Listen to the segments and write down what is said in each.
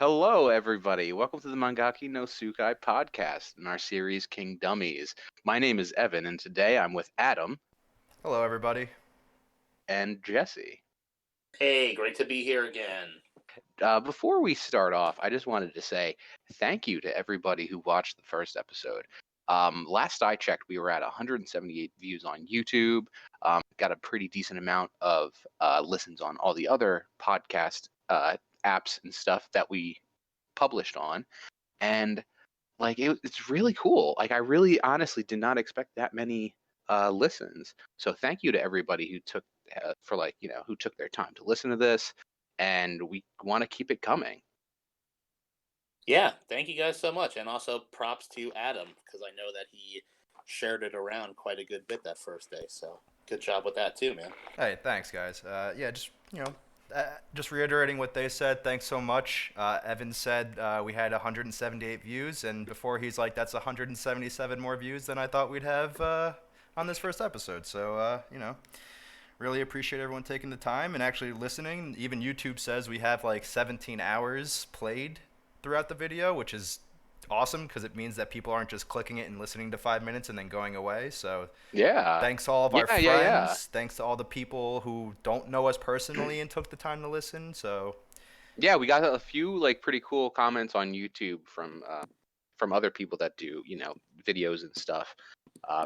Hello, everybody. Welcome to the Mangaki no Tsukai podcast in our series KINGDUMMIES. My name is Evan, and today I'm with Adam Hello, everybody. and Jesse. Hey, great to be here again. Before we start off, I just wanted to say thank you to everybody who watched the first episode. Last I checked, we were at 178 views on YouTube. Got a pretty decent amount of listens on all the other podcast apps and stuff that we published on. And it's really cool. Like I really honestly did not expect that many listens. So thank you to everybody who took who took their time to listen to this, and we want to keep it coming. Yeah, thank you guys so much, and also props to Adam because I know that he shared it around quite a good bit that first day. So good job with that too, man. Hey, thanks, guys. Just reiterating what they said. Thanks so much. Evan said we had 178 views, and before he's like, "That's 177 more views than I thought we'd have on this first episode." So really appreciate everyone taking the time and actually listening. Even YouTube says we have like 17 hours played throughout the video, which is awesome because it means that people aren't just clicking it and listening to 5 minutes and then going away. So Yeah. thanks to all of our friends. Yeah. Thanks to all the people who don't know us personally and took the time to listen. So Yeah, we got a few pretty cool comments on YouTube from other people that do videos and stuff.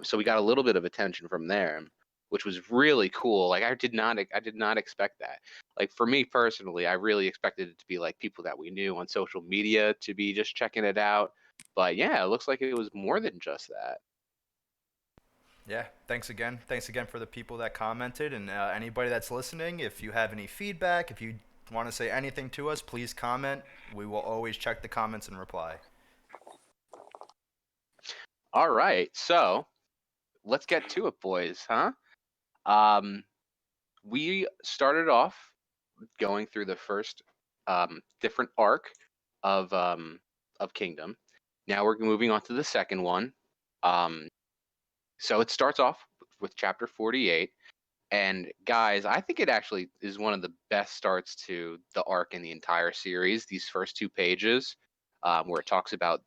So we got a little bit of attention from there, which was really cool. Like I did not expect that. Like for me personally, I really expected it to be like people that we knew on social media to be just checking it out. But yeah, it looks like it was more than just that. yeah, thanks again. Thanks again for the people that commented and anybody that's listening. If you have any feedback, if you want to say anything to us, please comment. We will always check the comments and reply. All right, so let's get to it, boys, huh? We started off going through the first different arc of Kingdom. Now we're moving on to the second one. So it starts off with chapter 48. And guys, I think it actually is one of the best starts to the arc in the entire series. These first 2 pages, where it talks about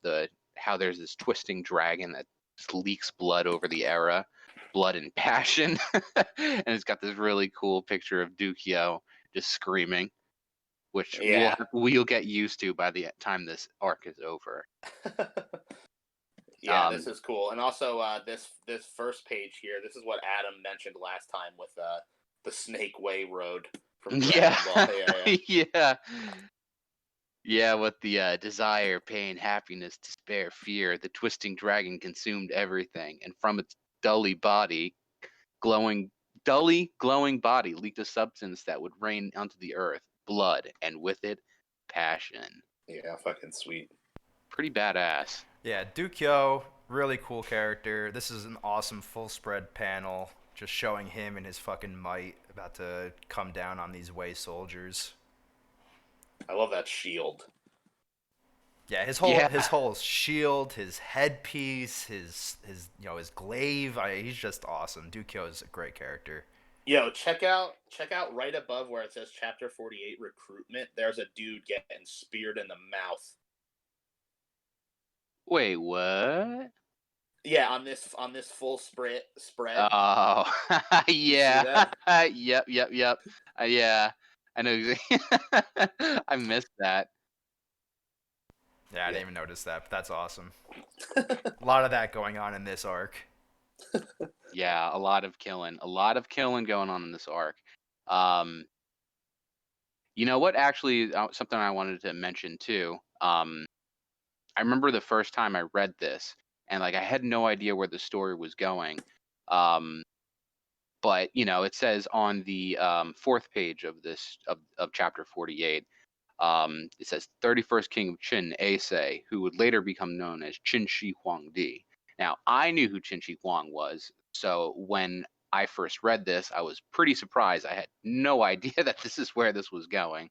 how there's this twisting dragon that just leaks blood over the era, blood and passion, and it's got this really cool picture of Keiyou just screaming, which Yeah. we'll get used to by the time this arc is over. Yeah, this is cool, and also this first page here. This is what Adam mentioned last time with the Snake Way Road from Dragon Ball. Yeah. Yeah, with the desire, pain, happiness, despair, fear, the twisting dragon consumed everything, and from its dully glowing body leaked a substance that would rain onto the earth, blood, and with it, passion. Yeah, fucking sweet. Pretty badass. Yeah, Keiyou, really cool character. This is an awesome full spread panel, just showing him and his fucking might about to come down on these Wei soldiers. I love that shield. Yeah, his whole shield, his headpiece, his glaive. He's just awesome. Keiyou is a great character. Yo, check out right above where it says Chapter 48 Recruitment. There's a dude getting speared in the mouth. Wait, what? Yeah, on this full spread. Oh, yeah. Yep. Yeah, I know. I missed that. Yeah, I didn't even notice that, but that's awesome. A lot of that going on in this arc. Yeah, a lot of killing going on in this arc. You know what? Actually, something I wanted to mention too. I remember the first time I read this, and I had no idea where the story was going. But it says on the 4th page of this of chapter 48. It says 31st King of Qin, Aisei, who would later become known as Qin Shi Huangdi. Now, I knew who Qin Shi Huang was, so when I first read this, I was pretty surprised. I had no idea that this is where this was going.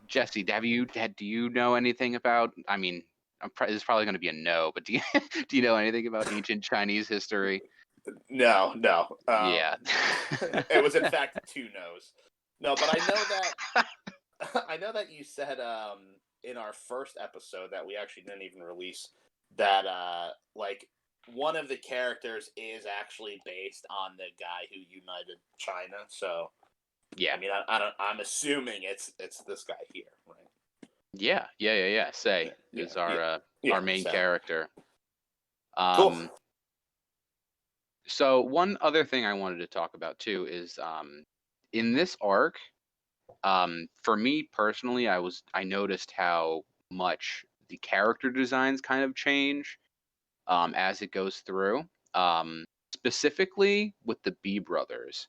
Jesse, do you know anything about? I mean, this is probably going to be a no, but do you know anything about ancient Chinese history? No. Yeah. It was in fact 2 no's. No, but I know that you said in our first episode that we actually didn't even release that like one of the characters is actually based on the guy who united China. So Yeah. I mean, I'm assuming it's this guy here, right? Yeah. Sei is our main character. Cool. So one other thing I wanted to talk about too is in this arc, for me personally, I noticed how much the character designs kind of change as it goes through. Specifically with the B brothers.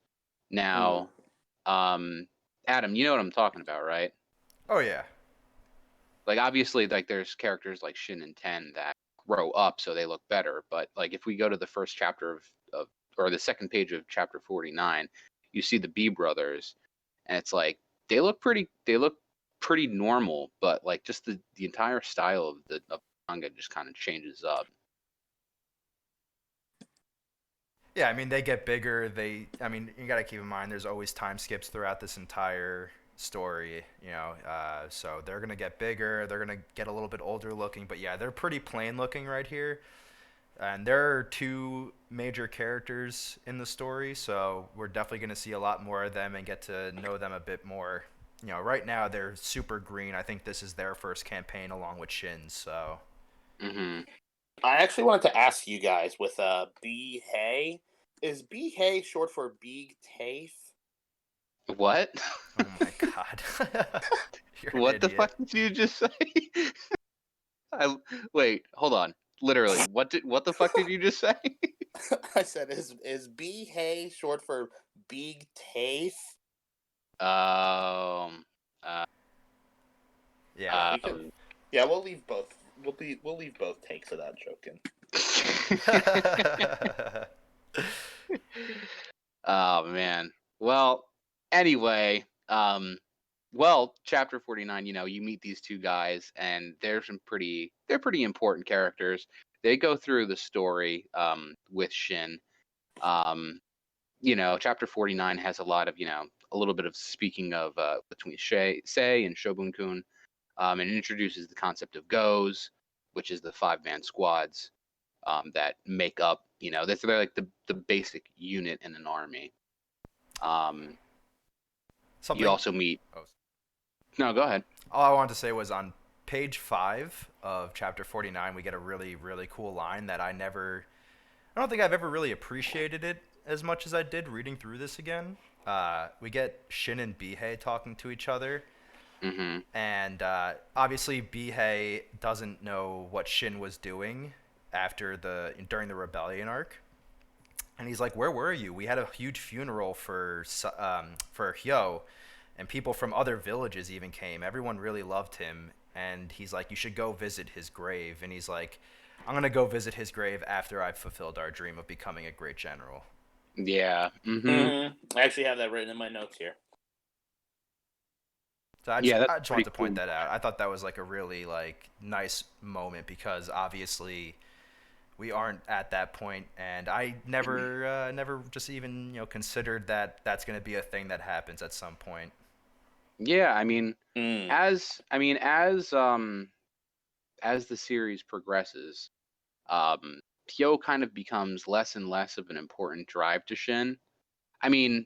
Now, Adam, you know what I'm talking about, right? Oh yeah. Like obviously, like there's characters like Shin and Ten that grow up so they look better, but like if we go to the first chapter of or the second page of chapter 49, you see the B brothers, and it's like they look pretty normal, but like just the entire style of the manga just kind of changes up. Yeah, I mean they get bigger. I mean, you gotta keep in mind there's always time skips throughout this entire story. So they're gonna get bigger. They're gonna get a little bit older looking, but yeah, they're pretty plain looking right here. And there are two major characters in the story, so we're definitely gonna see a lot more of them and get to know them a bit more. Right now they're super green. I think this is their first campaign along with Shin's. So. Mm-hmm. I actually wanted to ask you guys with B Hay. Is B Hay short for Big Tafe? What? Oh my god. You're an What the idiot. fuck did you just say? Wait, hold on. Literally, what the fuck did you just say? I said, is B Hay short for Big Tafe? Yeah. Yeah, we'll leave both. We'll leave both takes of that joke in. Oh man. Well, anyway, chapter 49, you meet these two guys and they're pretty important characters. They go through the story with Shin. Chapter 49 has a lot of, a little bit of speaking of between Sei and Shobun-kun. And it introduces the concept of goes, which is the 5-man squads that make up, they're like the basic unit in an army. You also meet. Oh. No, go ahead. All I wanted to say was on page 5 of chapter 49, we get a really, really cool line that I don't think I've ever really appreciated it as much as I did reading through this again. We get Shin and Bihei talking to each other. Mm-hmm. And obviously, Bihei doesn't know what Shin was doing during the rebellion arc. And he's like, "Where were you? We had a huge funeral for Hyo, and people from other villages even came. Everyone really loved him." And he's like, "You should go visit his grave." And he's like, "I'm gonna go visit his grave after I've fulfilled our dream of becoming a great general." Yeah. Mm-hmm. Mm-hmm. I actually have that written in my notes here. So I that's just wanted to point cool. that out. I thought that was like a really nice moment because obviously we aren't at that point, and I never just even considered that that's going to be a thing that happens at some point. Yeah, I mean, as the series progresses, Hyo kind of becomes less and less of an important drive to Shin. I mean,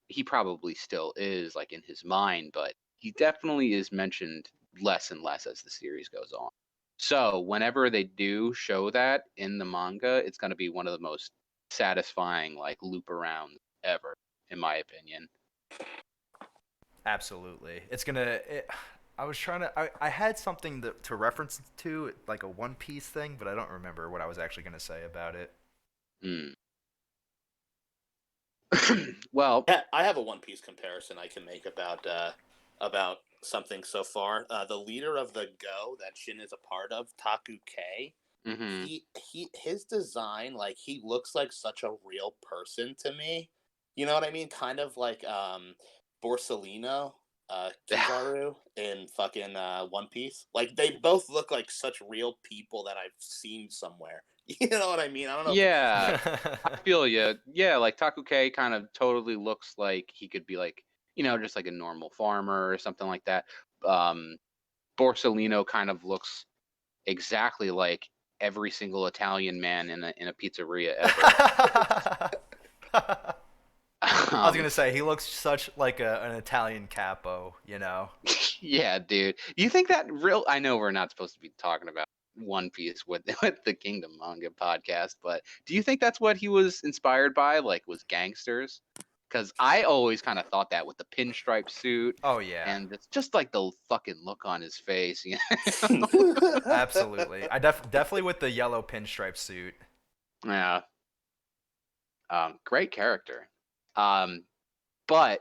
he probably still is, like in his mind, but he definitely is mentioned less and less as the series goes on. So whenever they do show that in the manga, it's going to be one of the most satisfying like loop arounds ever, in my opinion. Absolutely, I was trying to. I had something to reference to, like a One Piece thing, but I don't remember what I was actually going to say about it. Well, yeah, I have a One Piece comparison I can make about something so far. The leader of the Go that Shin is a part of, Taku K. mm-hmm. His design, like he looks like such a real person to me. You know what I mean? Kind of like Borsalino, Kizaru in fucking One Piece. Like they both look like such real people that I've seen somewhere. You know what I mean? I don't know. Yeah, I feel you. Yeah, like Taku K kind of totally looks like he could be like, just like a normal farmer or something like that. Borsellino kind of looks exactly like every single Italian man in a pizzeria ever. I was gonna say he looks such like an Italian capo, you know. Yeah, dude. You think that real? I know we're not supposed to be talking about One Piece with with the Kingdom Manga podcast, but do you think that's what he was inspired by? Like, was gangsters? Because I always kind of thought that with the pinstripe suit, Oh yeah, and it's just like the fucking look on his face. absolutely. I definitely with the yellow pinstripe suit. Yeah. Great character. Um, but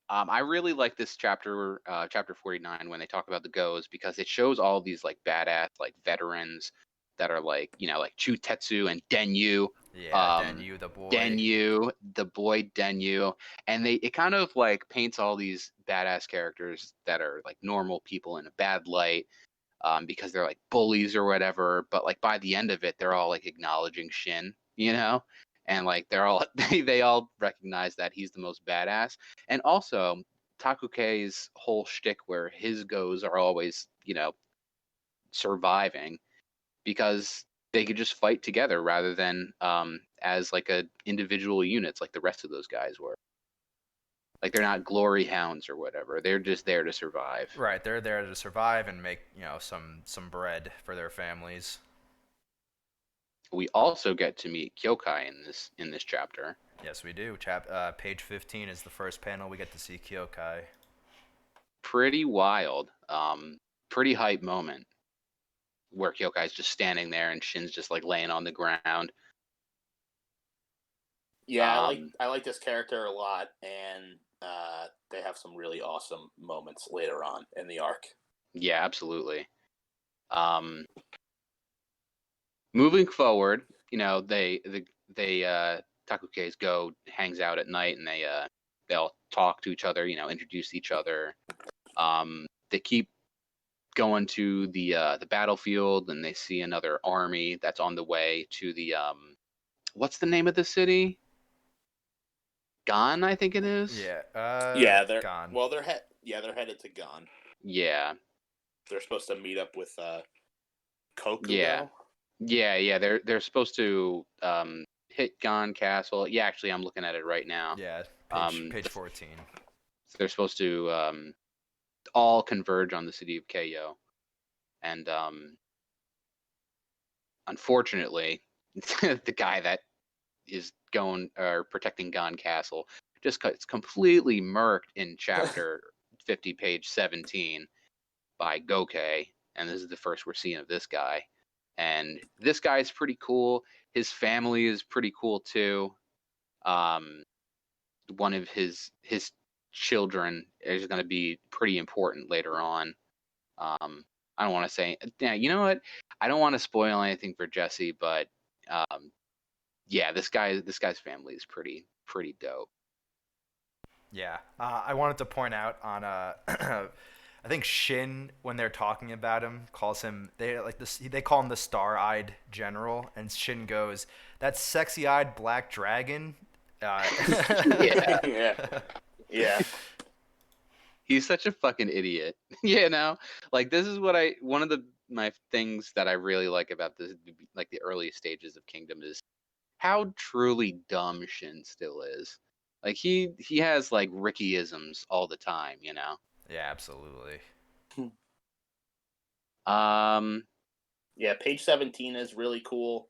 I really like this chapter, chapter 49, when they talk about the Goes, because it shows all these like badass like veterans that are like like Chutetsu and Denyu, Yeah, Denyu the boy. The boy Denyu, and it kind of like paints all these badass characters that are like normal people in a bad light, because they're like bullies or whatever. But like by the end of it, they're all like acknowledging Shin, and like they're all they all recognize that he's the most badass. And also Takukei's whole shtick where his goes are always, surviving because they could just fight together rather than as like a individual units like the rest of those guys were. Like they're not glory hounds or whatever. They're just there to survive. Right, they're there to survive and make some bread for their families. We also get to meet Kyokai in this chapter. Yes, we do. Page 15 is the first panel we get to see Kyokai. Pretty wild. Pretty hype moment where Kyokai's just standing there and Shin's just like laying on the ground. Yeah, I like this character a lot, and they have some really awesome moments later on in the arc. Yeah, absolutely. Moving forward, they Takukei's go hangs out at night, and they all talk to each other, introduce each other. They keep going to the battlefield, and they see another army that's on the way to the what's the name of the city? Gon, I think it is. Yeah. They're Gon. Well, they're headed to Gon. Yeah. They're supposed to meet up with Kokugo. Yeah. They're supposed to hit Gon Castle. Yeah, actually, I'm looking at it right now. Yeah, page 14. They're supposed to all converge on the city of Keiyou, and unfortunately, the guy that is protecting Gon Castle just gets completely murked in chapter 50, page 17 by Gokei, and this is the first we're seeing of this guy. And this guy is pretty cool. His family is pretty cool too. One of his children is going to be pretty important later on. I don't want to say. Yeah, you know what? I don't want to spoil anything for Jesse, but yeah, this guy's family is pretty dope. Yeah, I wanted to point out on I think Shin, when they're talking about him, calls him they call him the star-eyed general, and Shin goes, "That sexy-eyed black dragon." Yeah. He's such a fucking idiot. Like this is one of my things that I really like about this, like the early stages of Kingdom, is how truly dumb Shin still is. Like he has like Rickyisms all the time. Yeah, absolutely. Yeah, page 17 is really cool.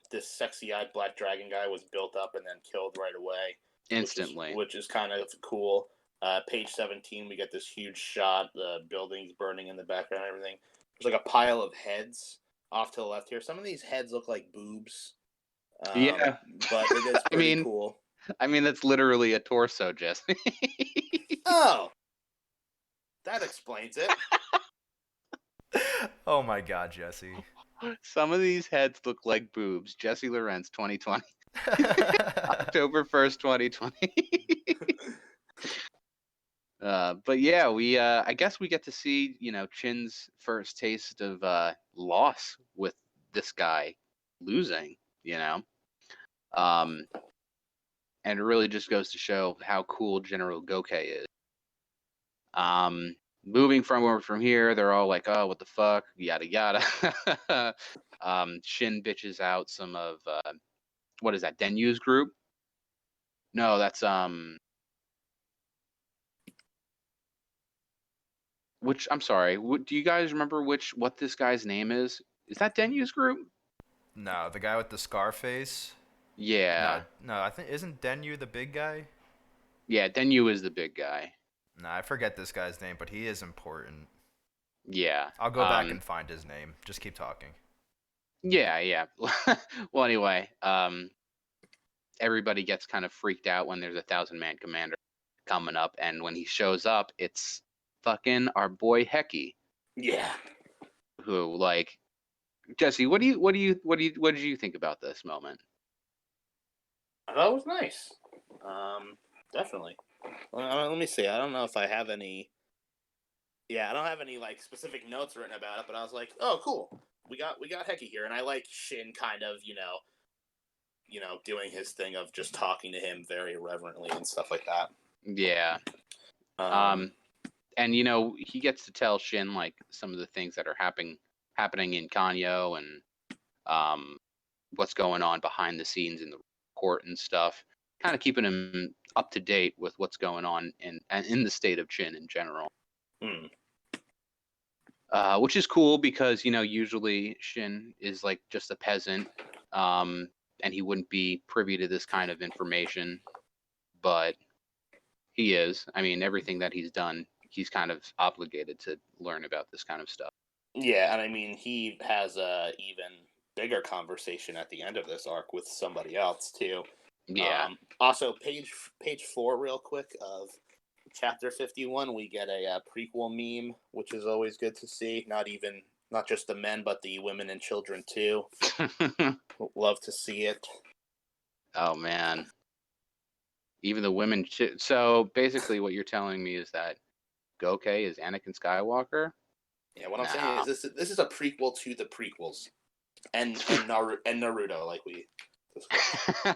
This sexy-eyed black dragon guy was built up and then killed right away. Instantly. Which is kind of cool. Page 17, we get this huge shot, the buildings burning in the background and everything. There's like a pile of heads off to the left here. Some of these heads look like boobs. Yeah. But it is pretty cool. I mean, that's literally a torso, Jesse. Oh! That explains it. Oh my god, Jesse. Some of these heads look like boobs. Jesse Lorenz, 2020. October 1st, 2020. But yeah, I guess we get to see, Chin's first taste of loss with this guy losing, and it really just goes to show how cool General Gokei is. Um, moving from here, they're all like, "Oh, what the fuck?" Yada yada. Shin bitches out some of what is that? Denyu's group? No, that's which I'm sorry. Do you guys remember what this guy's name is? Is that Denyu's group? No, the guy with the scar face. Yeah, No, I think isn't Denyu the big guy? yeah. Denyu is the big guy. No, I forget this guy's name, but he is important. Yeah. I'll go back and find his name. Just keep talking. Yeah, yeah. Well, anyway, everybody gets kind of freaked out when there's a 1,000-man commander coming up, and when he shows up, it's fucking our boy Heki, Yeah. who like Jesse. What did you think about this moment? I thought it was nice. Definitely. Let me see. I don't know if I have any. Yeah, I don't have any like specific notes written about it, but I was like, oh, cool. We got Heki here, and I like Shin kind of, doing his thing of just talking to him very reverently and stuff like that. Yeah. Um, And he gets to tell Shin like some of the things that are happening in Kanyo and what's going on behind the scenes in the court and stuff. Kind of keeping him up to date with what's going on in the state of Chin in general. hmm. Which is cool because usually Shin is like just a peasant, and he wouldn't be privy to this kind of information, but he is. I mean, everything that he's done, he's kind of obligated to learn about this kind of stuff. Yeah, and I mean, he has a even bigger conversation at the end of this arc with somebody else too. Yeah. Also, page 4, real quick, of chapter 51, we get a prequel meme, which is always good to see. Not just the men, but the women and children too. Love to see it. Oh man. Even the women. So basically, what you're telling me is that Gokei is Anakin Skywalker. Yeah, what I'm saying is this is a prequel to the prequels, and Naruto, like we discussed.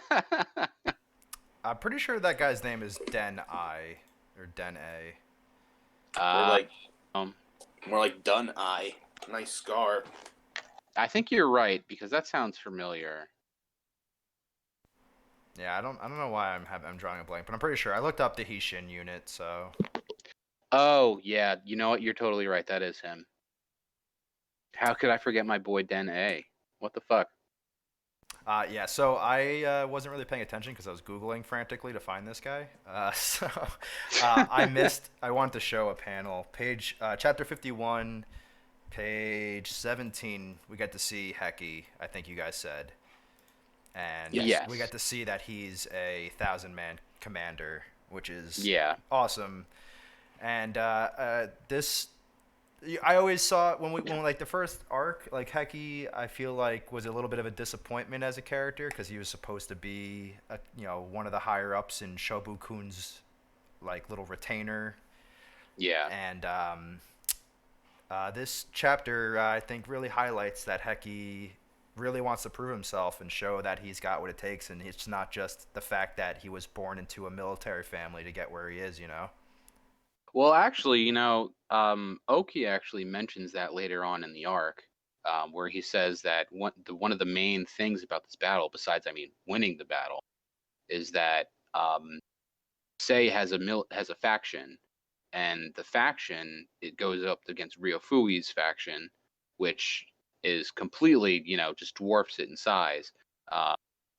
I'm pretty sure that guy's name is Den I or Den A. More like Dun Eye. Nice scar. I think you're right because that sounds familiar. Yeah, I don't know why I'm drawing a blank, but I'm pretty sure I looked up the Hishin unit, so. Oh yeah, you know what? You're totally right. That is him. How could I forget my boy Den A? What the fuck? Yeah, so I wasn't really paying attention because I was Googling frantically to find this guy. I wanted to show a panel. Chapter 51, page 17, we get to see Heki, I think you guys said. And yes. We get to see that he's a 1,000-man commander, which is awesome. And this... I always saw when like the first arc, like Heki, I feel like was a little bit of a disappointment as a character because he was supposed to be one of the higher ups in Shobukun's like little retainer. Yeah. And this chapter I think really highlights that Heki really wants to prove himself and show that he's got what it takes, and it's not just the fact that he was born into a military family to get where he is, Well, actually, Oki actually mentions that later on in the arc, where he says that one of the main things about this battle, besides, winning the battle, is that Sei has a faction, and the faction it goes up against Ryofui's faction, which is completely, just dwarfs it in size.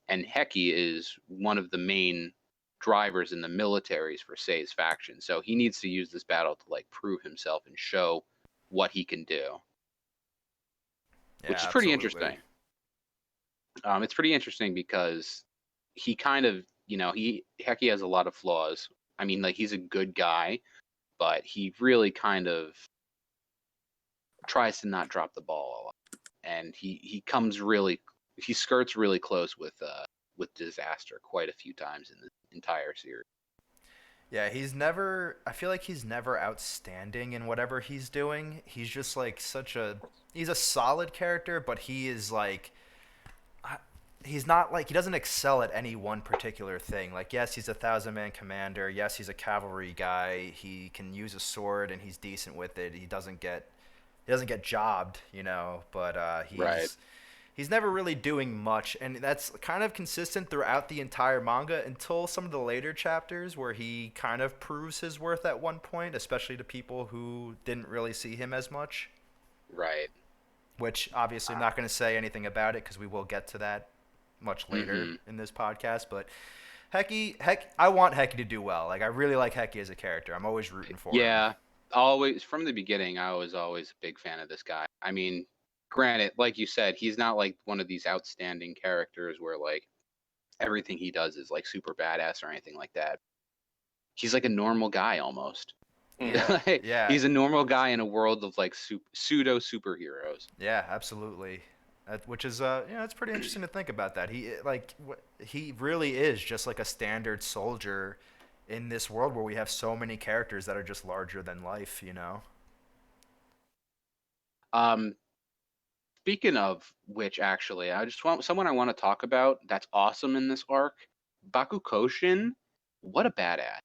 And Heki is one of the main drivers in the militaries for Sei's faction. So he needs to use this battle to like prove himself and show what he can do. Yeah, which is pretty absolutely. interesting. It's pretty interesting because he kind of, Heki has a lot of flaws. I mean, like he's a good guy, but he really kind of tries to not drop the ball a lot, and he skirts really close with disaster quite a few times in the entire series. Yeah, I feel like he's never outstanding in whatever he's doing. He's just like he's a solid character, but he is like, he's not like he doesn't excel at any one particular thing. Like yes, he's a 1,000-man commander. Yes, he's a cavalry guy. He can use a sword and he's decent with it. He doesn't get jobbed, but Right. he's never really doing much, and that's kind of consistent throughout the entire manga until some of the later chapters where he kind of proves his worth at one point, especially to people who didn't really see him as much. Right. Which obviously I'm not going to say anything about it because we will get to that much later Mm-hmm. in this podcast. But I want Heki to do well. Like I really like Heki as a character. I'm always rooting for him. Yeah. Always from the beginning, I was always a big fan of this guy. I mean, granted, like you said, he's not like one of these outstanding characters where like everything he does is like super badass or anything like that. He's like a normal guy almost. Yeah, Like, yeah, he's a normal guy in a world of like pseudo superheroes. yeah, absolutely. Which is it's pretty interesting to think about that. He really is just like a standard soldier in this world where we have so many characters that are just larger than life. Um, Speaking of which, actually, I just want someone I want to talk about that's awesome in this arc. Bakukoshin, what a badass.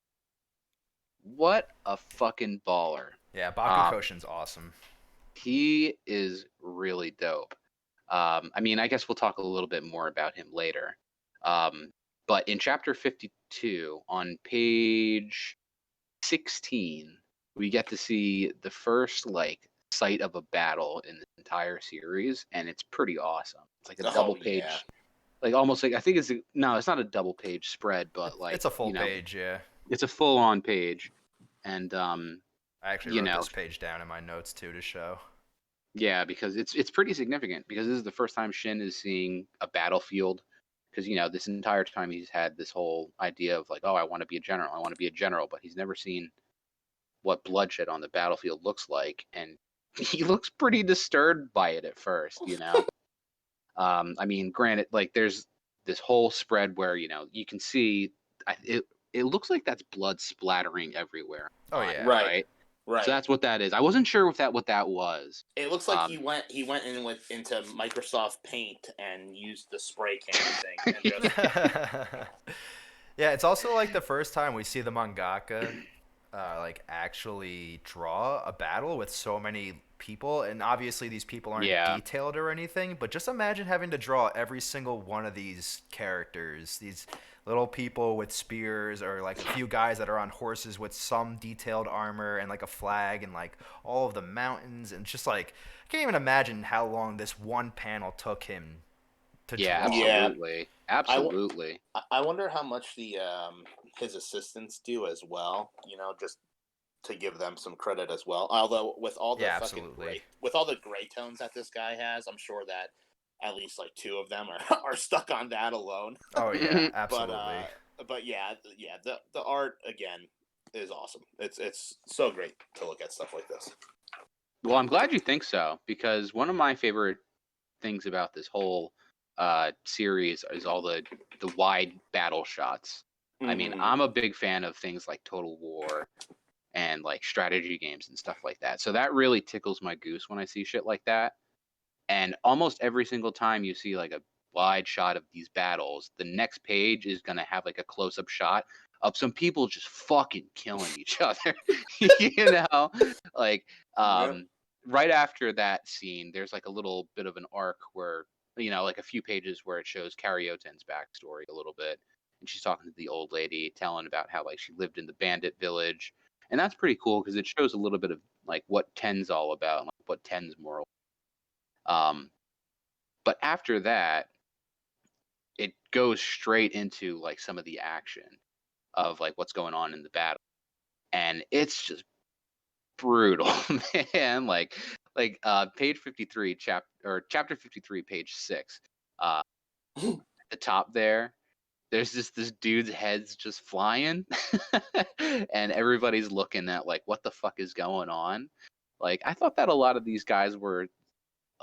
What a fucking baller. Yeah, Um, Bakukoshin's awesome. he is really dope. I mean, I guess we'll talk a little bit more about him later. Um, but in chapter 52, on page 16, we get to see the first like sight of a battle in the entire series, and it's pretty awesome. It's like a double Oh page, yeah. like almost like I think no, it's not a double page spread, but like It's a full page, yeah. it's a full on page, and I actually you wrote know, this page down in my notes too to show. yeah, because it's pretty significant because this is the first time Shin is seeing a battlefield. Because this entire time he's had this whole idea of like, oh, I want to be a general, I want to be a general, but he's never seen what bloodshed on the battlefield looks like, and he looks pretty disturbed by it at first. I mean, granted, like there's this whole spread where you can see it looks like that's blood splattering everywhere, Oh yeah. Right. right? Right. So that's what that is. I wasn't sure what that was. It looks like Um, he went into Microsoft Paint and used the spray can thing and just Yeah, it's also like the first time we see the mangaka like actually draw a battle with so many people, and obviously these people aren't yeah, detailed or anything, but just imagine having to draw every single one of these characters, these little people with spears, or like a few guys that are on horses with some detailed armor and like a flag, and like all of the mountains, and just like I can't even imagine how long this one panel took him to yeah, draw. Yeah. absolutely, I, w- absolutely. I wonder how much the his assistants do as well. Just to give them some credit as well. Although with all the Yeah, fucking absolutely. with all the gray tones that this guy has, I'm sure that at least like two of them are, are stuck on that alone. Oh yeah, Mhm. absolutely. But yeah, the art again is awesome. It's so great to look at stuff like this. Well, I'm glad you think so because one of my favorite things about this whole series is all the wide battle shots. I mean, Mhm. I'm a big fan of things like Total War and like strategy games and stuff like that. So that really tickles my goose when I see shit like that. And almost every single time you see like a wide shot of these battles, the next page is gonna have like a close-up shot of some people just fucking killing each other. you know, like Yeah. right after that scene, there's like a little bit of an arc where like a few pages where it shows Karyoten's backstory a little bit, and she's talking to the old lady, telling about how like she lived in the bandit village, and that's pretty cool because it shows a little bit of like what Ten's all about, and like what Ten's moral. Um, but after that, it goes straight into like some of the action of like what's going on in the battle, and it's just brutal, man. Page 53, chapter 53, page 6. Uh, at the top there, there's this dude's head's just flying, and everybody's looking at like what the fuck is going on. Like I thought that a lot of these guys were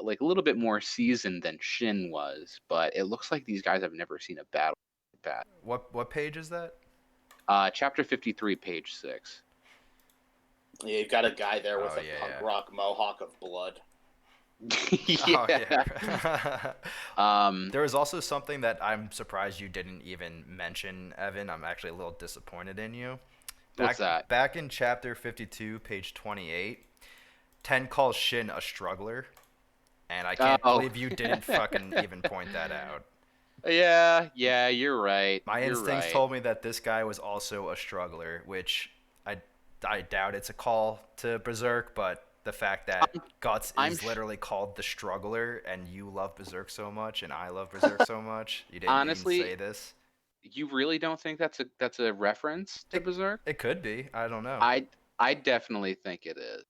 like a little bit more seasoned than Shin was, but it looks like these guys have never seen a battle like that. What page is that? Chapter 53, page 6. Yeah, you've got a guy there with Oh a yeah, punk yeah. rock mohawk of blood. Oh Yeah. yeah. Um, There was also something that I'm surprised you didn't even mention, Evan. I'm actually a little disappointed in you. what's that? Back in chapter 52, page 28, Ten calls Shin a struggler, and I can't Oh. believe you didn't fucking even point that out. Yeah, you're right. My You're instincts right. told me that this guy was also a struggler, which I, I doubt it's a call to Berserk, but the fact that I'm, Guts I'm is literally called the struggler, and you love Berserk so much, and I love Berserk so much, you didn't even honestly, say this. you really don't think that's a reference to It, Berserk? it could be. I don't know. I definitely think it is.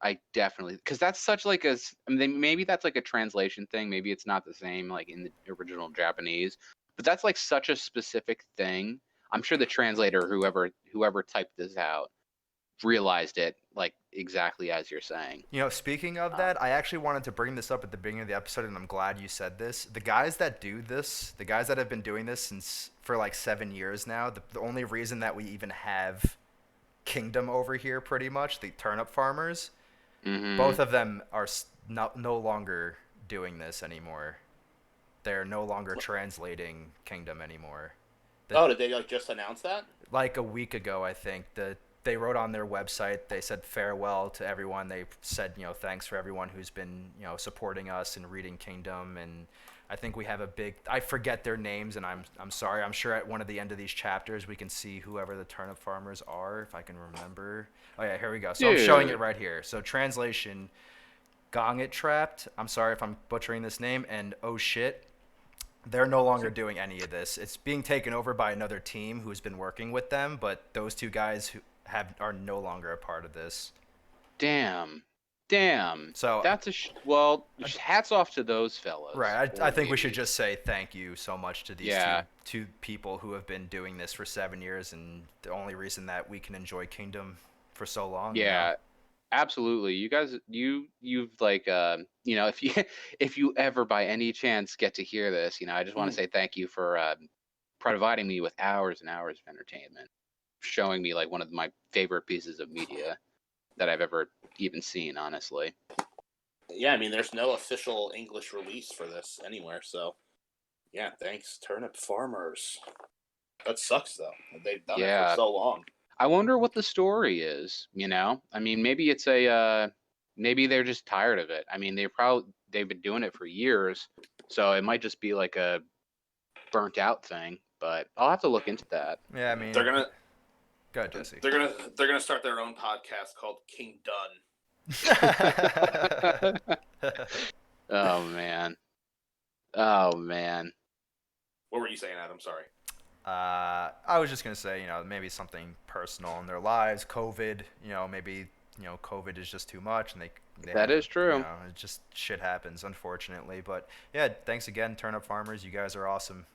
I definitely, because that's such like I mean, maybe that's like a translation thing. Maybe it's not the same like in the original Japanese, but that's like such a specific thing. I'm sure the translator, whoever typed this out, realized it like exactly as you're saying. You know, speaking of Um, that, I actually wanted to bring this up at the beginning of the episode, and I'm glad you said this. The guys that do this, the guys that have been doing this since for like 7 years now, the only reason that we even have Kingdom over here, pretty much, the turnip farmers, hmm both of them are no longer doing this anymore. They're no longer translating Kingdom anymore. The, Oh, did they like just announce that? like a week ago, I think, they wrote on their website, they said farewell to everyone. They said, thanks for everyone who's been, supporting us and reading Kingdom. And I think we have a big, I forget their names, and I'm sorry. I'm sure at one of the end of these chapters we can see whoever the turnip farmers are, if I can remember. Oh yeah, here we go. So I'm showing it Dude, right here. So translation: Gong It Trapped. I'm sorry if I'm butchering this name. And oh shit, they're no longer doing any of this. It's being taken over by another team who's been working with them, but those two guys who are no longer a part of this. damn, damn. So, That's well. I, Hats off to those fellas right, I or think we should ladies. just say thank you so much to these Yeah, two people who have been doing this for 7 years, and the only reason that we can enjoy Kingdom for so long. yeah. Absolutely. You guys you've like if you if you ever by any chance get to hear this, I just want to Hmm. say thank you for providing me with hours and hours of entertainment, showing me like one of my favorite pieces of media that I've ever even seen, honestly. Yeah, I mean, there's no official English release for this anywhere, so yeah, thanks, turnip farmers. That sucks though. They've done it for Yeah. so long. I wonder what the story is. I mean, maybe it's maybe they're just tired of it. I mean, they've been doing it for years, so it might just be like a burnt out thing, but I'll have to look into that. Yeah, I They're mean, gonna go ahead, Jesse. they're gonna start their own podcast called King Dun. Oh man. Oh man. What were you saying, Adam? Sorry. I was just gonna say, maybe something personal in their lives, COVID. Maybe COVID is just too much, and they That have, is true. it just shit happens, unfortunately. But yeah, thanks again, turnip farmers. You guys are awesome.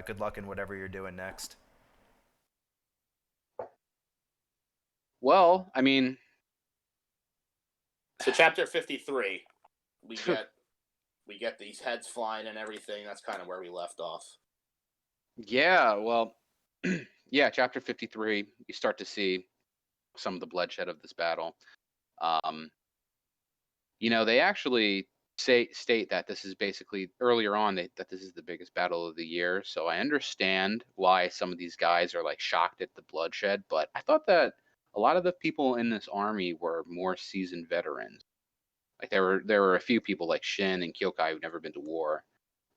Good luck in whatever you're doing next. Well, I mean, So chapter 53, we get we get these heads flying and everything. That's kind of where we left off. yeah, well, yeah, chapter 53, you start to see some of the bloodshed of this battle. Um, they actually state that this is basically earlier on that this is the biggest battle of the year. So I understand why some of these guys are like shocked at the bloodshed, but I thought that a lot of the people in this army were more seasoned veterans. Like there were a few people like Shin and Kyokai who've never been to war,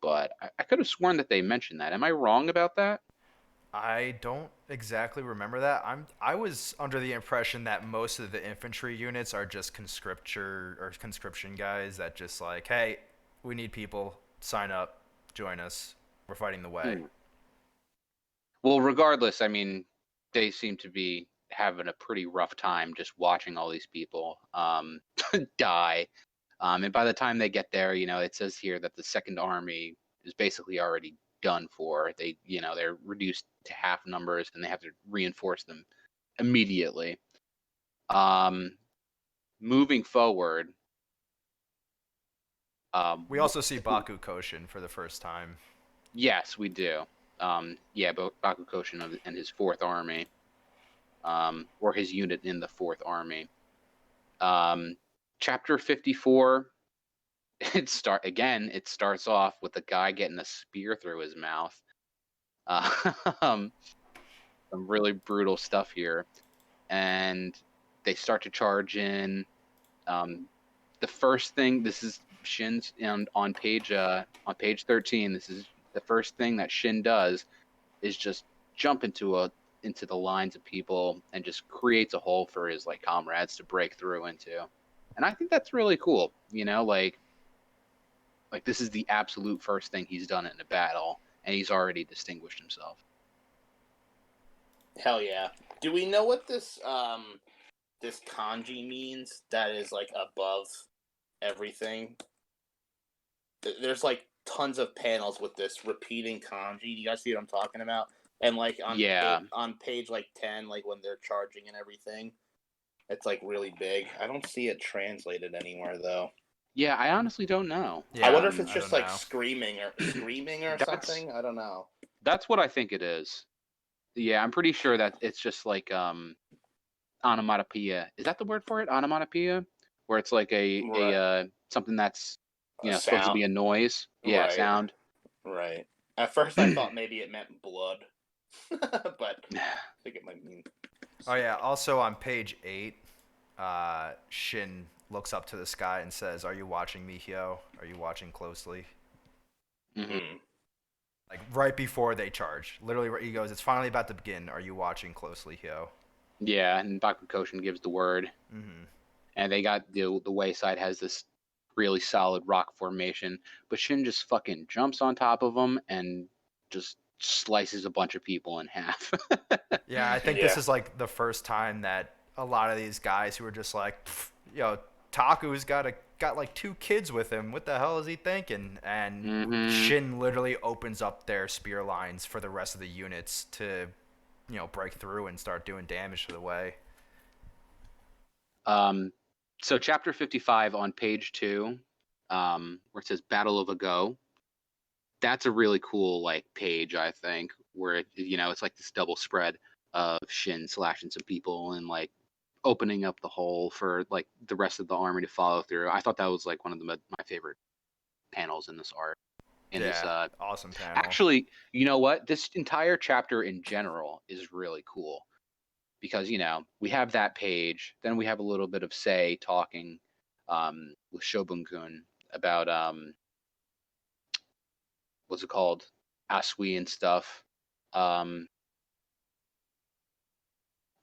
but I could have sworn that they mentioned that. Am I wrong about that? I don't exactly remember that. I was under the impression that most of the infantry units are just conscription guys that just like, hey, we need people, sign up, join us. We're fighting the way. Hmm. Well, regardless, I mean, they seem to be having a pretty rough time just watching all these people die. And by the time they get there, it says here that the Second Army is basically already done for. They're reduced to half numbers and they have to reinforce them immediately. Um, moving forward, um, We also see Baku Koshin for the first time. yes, we do. Yeah, Bakukoshin and his Fourth Army, or his unit in the Fourth Army. Um, Chapter 54. it starts off with a guy getting a spear through his mouth. Some really brutal stuff here, and they start to charge in. The first thing, this is Shin's, and on page 13, this is the first thing that Shin does is just jump into the lines of people and just creates a hole for his like comrades to break through into. And I think that's really cool, like this is the absolute first thing he's done in a battle, and he's already distinguished himself. Hell yeah. Do we know what this kanji means that is like above everything? There's like tons of panels with this repeating kanji. Do you guys see what I'm talking about? And like on page like 10, like when they're charging and everything, it's like really big. I don't see it translated anywhere though. Yeah, I honestly don't know. Yeah, I wonder if it's just like know. screaming or something. I don't know. That's what I think it is. Yeah, I'm pretty sure that it's just like onomatopoeia. Is that the word for it? Onomatopoeia, where it's like a something that's supposed to be a noise. Yeah, right. Sound. Right. At first, I thought maybe it meant blood, but I think it might mean. Oh yeah. Also on page 8, Shin looks up to the sky and says, "Are you watching me, Hyo? Are you watching closely?" Mm-hmm. Like right before they charge, literally, he goes, "It's finally about to begin. Are you watching closely, Hyo?" Yeah, and Bakukoshin gives the word, and they got the wayside has this really solid rock formation, but Shin just fucking jumps on top of them and just slices a bunch of people in half. Yeah, I think this is like the first time that a lot of these guys who are just like, Taku's got like 2 kids with him. What the hell is he thinking? And Shin literally opens up their spear lines for the rest of the units to, break through and start doing damage to the way. So chapter 55 on page 2, where it says Battle of Ago. That's a really cool like page, I think, where it's like this double spread of Shin slashing some people and like opening up the hole for like the rest of the army to follow through. I thought that was like one of my favorite panels in this art. This awesome panel. Actually, you know what? This entire chapter in general is really cool because we have that page, then we have a little bit of Sei talking with Shobun-kun about what's it called, Asui and stuff. And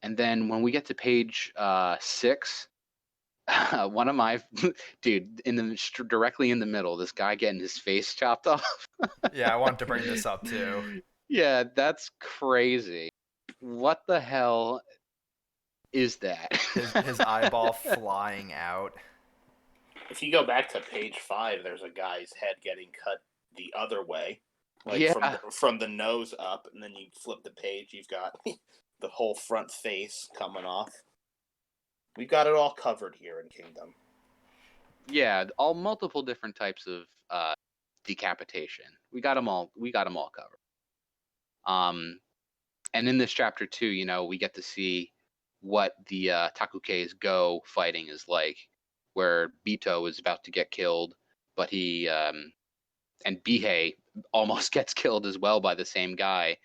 then when we get to page 6, one of my dude directly in the middle, this guy getting his face chopped off. Yeah, I wanted to bring this up too. Yeah, that's crazy. What the hell is that? His eyeball flying out. If you go back to page 5, there's a guy's head getting cut the other way, like from the nose up, and then you flip the page, you've got the whole front face coming off. We've got it all covered here in Kingdom. Yeah, all multiple different types of decapitation. We got them all covered. And in this chapter too, we get to see what the Takukei's Go fighting is like, where Bito is about to get killed, but he and Bihei almost gets killed as well by the same guy.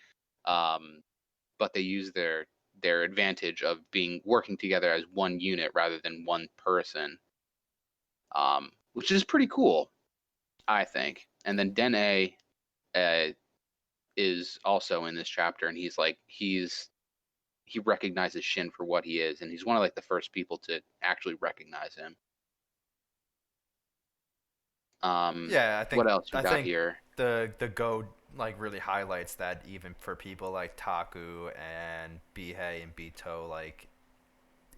But they use their advantage of working together as one unit rather than one person, which is pretty cool, I think. And then Den-A is also in this chapter, and he recognizes Shin for what he is, and he's one of like the first people to actually recognize him. Yeah, I think what else we got here? The Go like really highlights that even for people like Taku and Bihei and Bito, like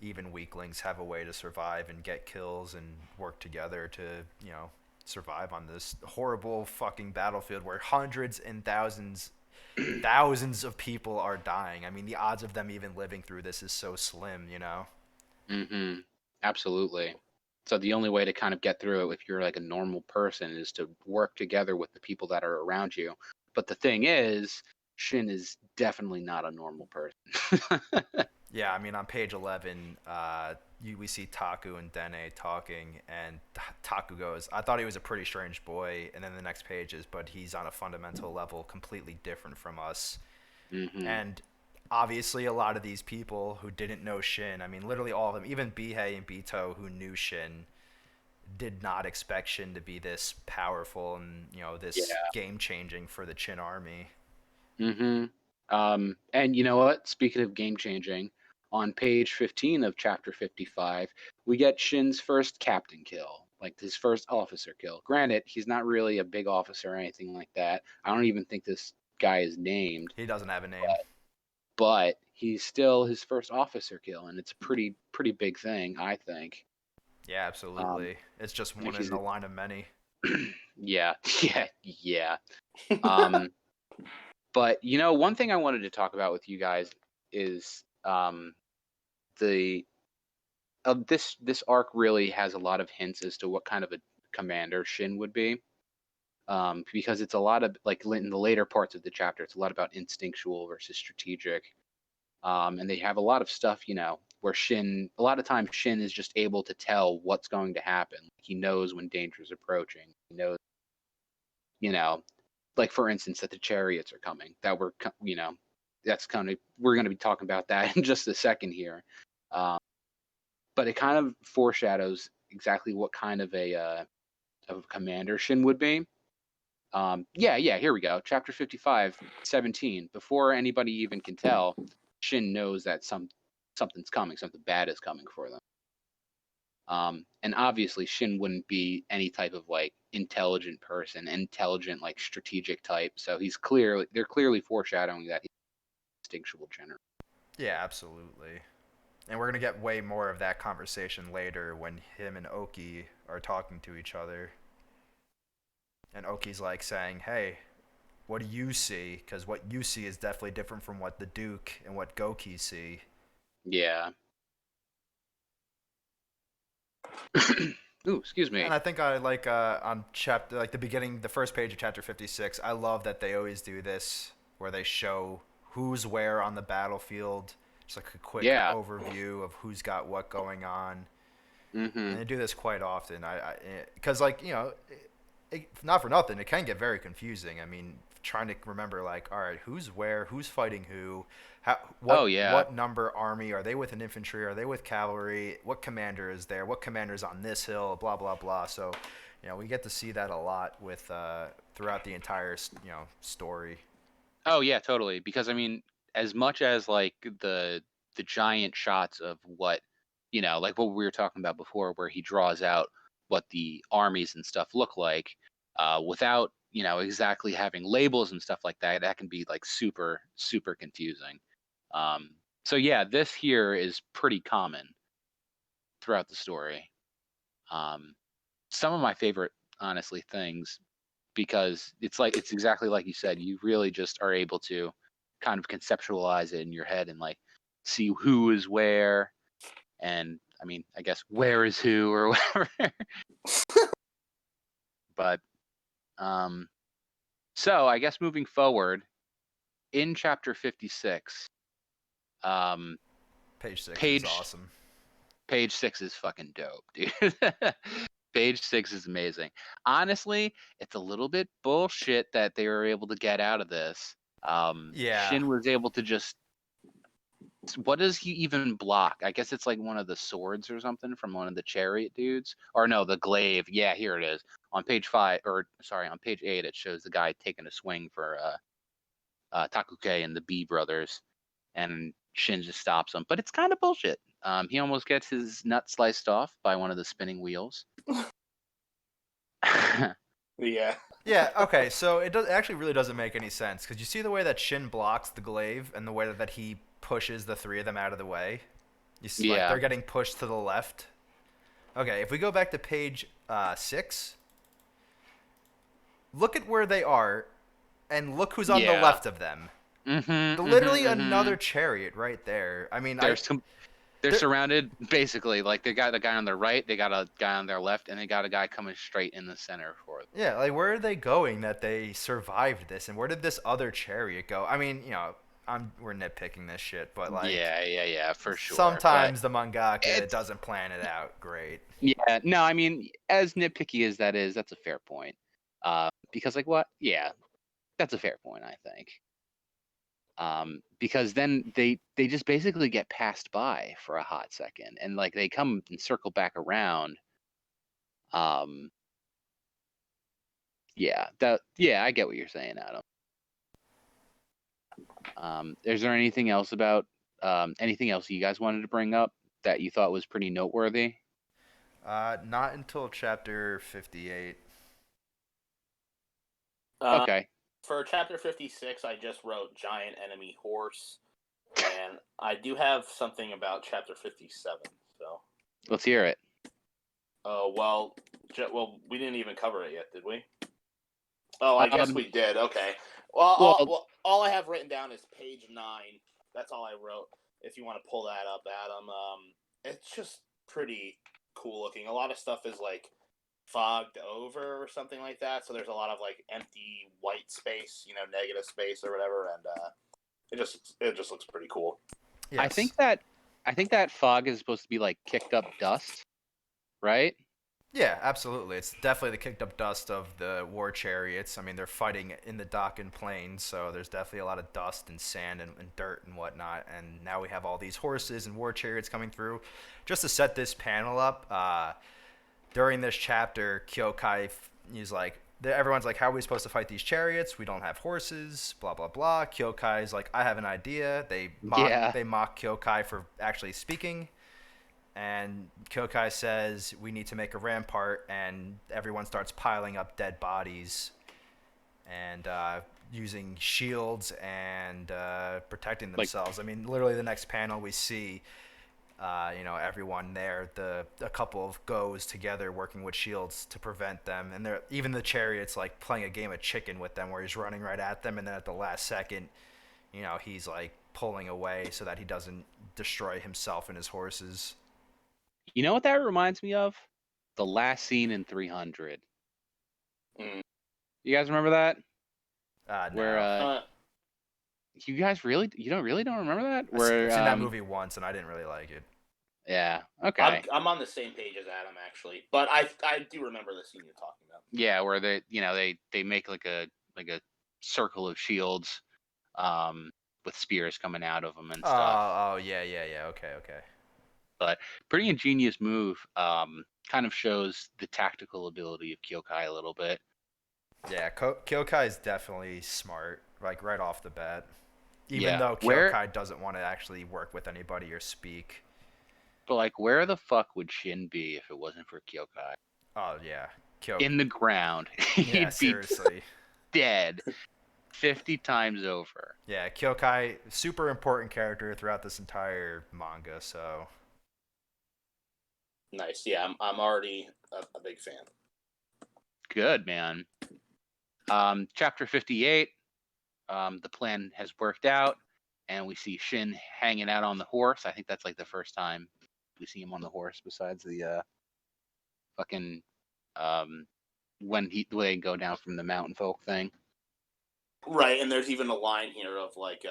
even weaklings have a way to survive and get kills and work together to survive on this horrible fucking battlefield where hundreds and thousands of people are dying. I mean, the odds of them even living through this is so slim, Absolutely. So the only way to kind of get through it if you're like a normal person is to work together with the people that are around you. But the thing is, Shin is definitely not a normal person. Yeah, I mean, on page 11, we see Taku and Dene talking, and Taku goes, I thought he was a pretty strange boy. And then the next page is, but he's on a fundamental level completely different from us. Hmm. And obviously, a lot of these people who didn't know Shin, I mean, literally all of them, even Bihei and Bito who knew Shin, did not expect Shin to be this powerful and, this Yeah. game changing for the Chin army. Hmm. And you know what? Speaking of game changing, on page 15 of chapter 55, we get Shin's first captain kill, like his first officer kill. Granted, he's not really a big officer or anything like that. I don't even think this guy is named, He doesn't have a name. but he's still his first officer kill, and it's a pretty big thing, I think. Yeah, Um, absolutely. It's just if one in he's a line of many. yeah, yeah. Um, but one thing I wanted to talk about with you guys is the this arc really has a lot of hints as to what kind of a commander Shin would be. Because it's a lot of like in the later parts of the chapter, it's a lot about instinctual versus strategic. And they have a lot of stuff, where a lot of times Shin is just able to tell what's going to happen. He knows when danger is approaching. He knows, you know, like for instance, that the chariots are coming. That's kind of we're going to be talking about that in just a second here. Um, but it kind of foreshadows exactly what kind of a commander Shin would be. Yeah, here we go. Chapter 55, 17. Before anybody even can tell, Shin knows that something's coming, something bad is coming for them. And obviously Shin wouldn't be any type of like intelligent person, intelligent like strategic type. So they're clearly foreshadowing that he's an instinctual general. Yeah, absolutely. And we're going to get way more of that conversation later when him and Oki are talking to each other. And Oki's like saying, hey, what do you see? Because what you see is definitely different from what the Duke and what Goki see. Yeah. Ooh, excuse And me. I think I like on chapter like the beginning, the first page of chapter 56. I love that they always do this, where they show who's where on the battlefield, just like a quick Yeah. overview of who's got what going on. Mm-hmm. And they do this quite often. Because like not for nothing, it can get very confusing. I mean, trying to remember like, all right, who's where, who's fighting who, Oh yeah. what number army are they with? An infantry? Are they with cavalry? What commander is there? What commander's on this hill? Blah blah blah. So, we get to see that a lot with throughout the entire story. Oh yeah, totally. Because I mean, as much as like the giant shots of what like what we were talking about before, where he draws out what the armies and stuff look like, without exactly having labels and stuff like that, that can be like super super confusing. Um, so yeah, this here is pretty common throughout the story. Um, some of my favorite, honestly, things because it's exactly like you said. You really just are able to kind of conceptualize it in your head and like see who is where, and I mean, I guess where is who or whatever. But um, so I guess moving forward in chapter 56, um, Page 6 is page awesome. page 6 is fucking dope, dude. Page 6 is amazing. Honestly, it's a little bit bullshit that they were able to get out of this. Yeah, Shin was able to just. What does he even block? I guess it's like one of the swords or something from one of the chariot dudes. Or no, the glaive. Yeah, here it is. On page 5, or sorry, on page 8, it shows the guy taking a swing for Takuke and the B brothers. And Shin just stops him. But it's kind of bullshit. He almost gets his nut sliced off by one of the spinning wheels. Yeah. Yeah, okay, so it actually really doesn't make any sense because you see the way that Shin blocks the glaive and the way that he pushes the three of them out of the way. You see, like Yeah. they're getting pushed to the left. Okay, if we go back to page 6, look at where they are, and look who's on the Yeah. left of them. Mm-hmm. Literally Mm-hmm. another chariot right there. I mean, There's They're surrounded, basically. Like, they got the guy on their right, they got a guy on their left, and they got a guy coming straight in the center for them. Yeah, like, where are they going that they survived this? And where did this other chariot go? I mean, we're nitpicking this shit, but, like... Yeah, for sure. Sometimes the mangaka doesn't plan it out great. Yeah, no, I mean, as nitpicky as that is, that's a fair point. Because, like, what? Yeah, that's a fair point, I think. Because then they just basically get passed by for a hot second, and like they come and circle back around. Yeah, I get what you're saying, Adam. Is there anything else anything else you guys wanted to bring up that you thought was pretty noteworthy? Not until chapter 58. Okay. For chapter 56, I just wrote giant enemy horse, and I do have something about chapter 57. So Let's hear it. Well, we didn't even cover it yet, did we? Oh, I guess we did. Okay. Well, all I have written down is page 9. That's all I wrote. If you want to pull that up, Adam, it's just pretty cool looking. A lot of stuff is like fogged over or something like that, so there's a lot of like empty white space, negative space or whatever, and it just looks pretty cool. Yes. I think that fog is supposed to be like kicked up dust, right? Yeah, absolutely. It's definitely the kicked up dust of the war chariots. I mean, they're fighting in the Dakin plains, so there's definitely a lot of dust and sand and dirt and whatnot. And now we have all these horses and war chariots coming through. Just to set this panel up, during this chapter, Kyokai is like, everyone's like, how are we supposed to fight these chariots? We don't have horses, blah, blah, blah. Kyokai's like, I have an idea. They mock Kyokai for actually speaking. And Kyokai says, we need to make a rampart, and everyone starts piling up dead bodies and using shields and protecting themselves. I mean, literally the next panel we see, everyone there, a couple of goes together working with shields to prevent them. And even the chariot's like playing a game of chicken with them where he's running right at them, and then at the last second, he's like pulling away so that he doesn't destroy himself and his horses. You know what that reminds me of? The last scene in 300. You guys remember that? No. Where you guys don't remember that? I've seen that movie once and I didn't really like it. Yeah. Okay. I'm on the same page as Adam actually, but I do remember the scene you're talking about. Yeah, where they make like a circle of shields, with spears coming out of them and stuff. Oh yeah. Okay. But pretty ingenious move. Kind of shows the tactical ability of Kyokai a little bit. Yeah, Kyokai is definitely smart, like right off the bat. Even though Kyokai doesn't want to actually work with anybody or speak. But like, where the fuck would Shin be if it wasn't for Kyokai? Oh yeah, in the ground. Yeah, seriously. Dead 50 times over. Yeah, Kyokai, super important character throughout this entire manga, so... Nice. Yeah, I'm already a big fan. Good, man. Chapter 58, the plan has worked out, and we see Shin hanging out on the horse. I think that's like the first time we see him on the horse, besides the fucking when they go down from the mountain folk thing. Right, and there's even a line here of like,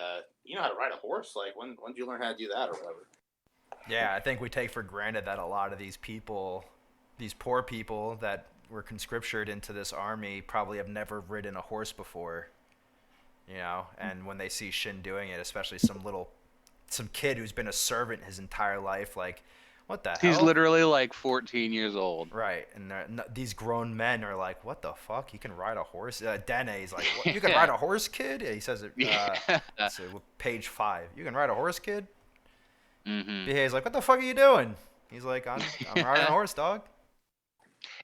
you know how to ride a horse? Like, when did you learn how to do that or whatever? Yeah, I think we take for granted that a lot of these people, these poor people that were conscripted into this army, probably have never ridden a horse before. And when they see Shin doing it, especially some kid who's been a servant his entire life, like, what the hell? He's literally like 14 years old. Right, and these grown men are like, what the fuck? He can ride a horse? Dene's like, what? You can ride a horse, kid? Yeah, he says it, page 5. You can ride a horse, kid? Mm-hmm. He's like, what the fuck are you doing? He's like, I'm riding a horse, dog.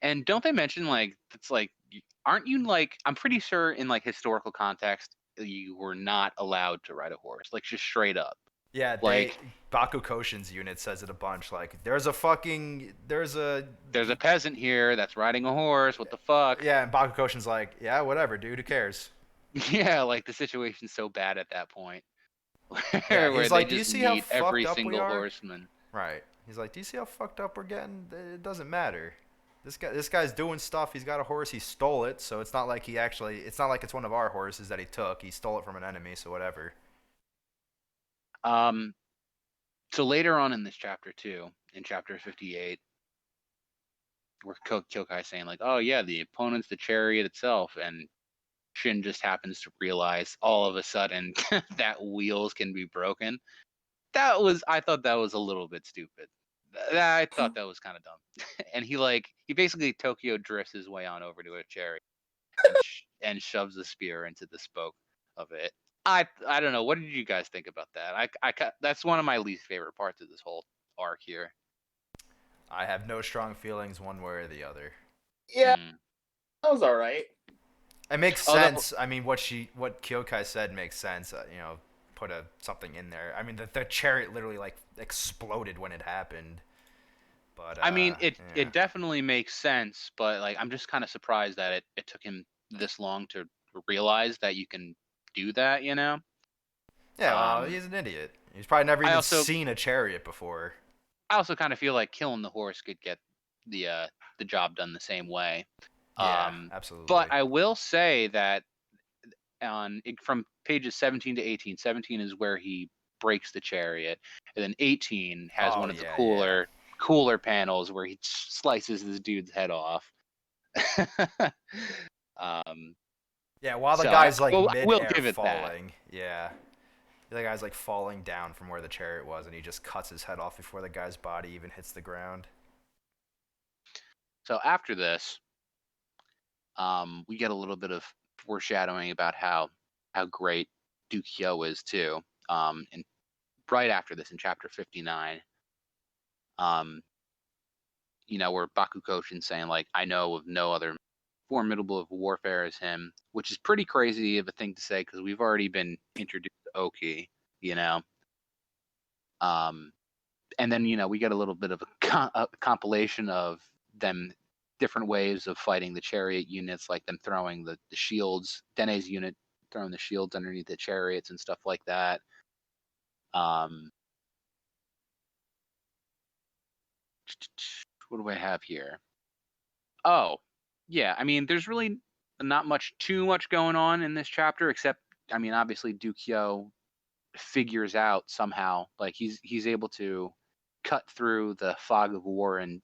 And don't they mention, like, it's like, aren't you, like, I'm pretty sure in, like, historical context, you were not allowed to ride a horse, like, just straight up. Yeah, like, Bakukoshin's unit says it a bunch, like, there's a peasant here that's riding a horse, what the fuck? Yeah, and Bakukoshin's like, yeah, whatever, dude, who cares? Yeah, like, the situation's so bad at that point. Yeah, where he's they like, just do you see how meet fucked every up single we are? horseman. Right. He's like, do you see how fucked up we're getting? It doesn't matter. This guy's doing stuff. He's got a horse. He stole it, so it's not like it's not like it's one of our horses that he took. He stole it from an enemy, so whatever. Um, so later on in this chapter too, in chapter 58, where Kyokai saying like, "Oh yeah, the opponent's the chariot itself," and Shin just happens to realize all of a sudden that wheels can be broken. I thought that was a little bit stupid. I thought that was kind of dumb. And he basically Tokyo drifts his way on over to a chariot and shoves the spear into the spoke of it. I don't know. What did you guys think about that? That's one of my least favorite parts of this whole arc here. I have no strong feelings one way or the other. Yeah, Mm. that was all right. It makes Although- sense. I mean, what Kyokai said makes sense. Put something in there. I mean, the chariot literally like exploded when it happened. But I mean, yeah. it definitely makes sense, but like I'm just kind of surprised that it took him this long to realize that you can do that. Yeah, well, he's an idiot. He's probably never even seen a chariot before. I also kind of feel like killing the horse could get the job done the same way. Yeah, absolutely. But I will say that from pages 17 to 18, 17 is where he breaks the chariot, and then 18 has one of the cooler panels where he slices this dude's head off. Yeah, while the guy's like mid-air we'll give it falling. That. Yeah. The guy's like falling down from where the chariot was, and he just cuts his head off before the guy's body even hits the ground. So after this, we get a little bit of foreshadowing about how great Keiyou is too. And right after this, in chapter 59, where Bakukoshin's saying like, "I know of no other formidable of warfare as him," which is pretty crazy of a thing to say because we've already been introduced to Oki, and then we get a little bit of a compilation of them different ways of fighting the chariot units, like them throwing the shields, Dene's unit throwing the shields underneath the chariots and stuff like that. What do I have here? Oh, yeah. I mean, there's really not too much going on in this chapter, except, I mean, obviously Keiyou figures out somehow, like he's able to cut through the fog of war and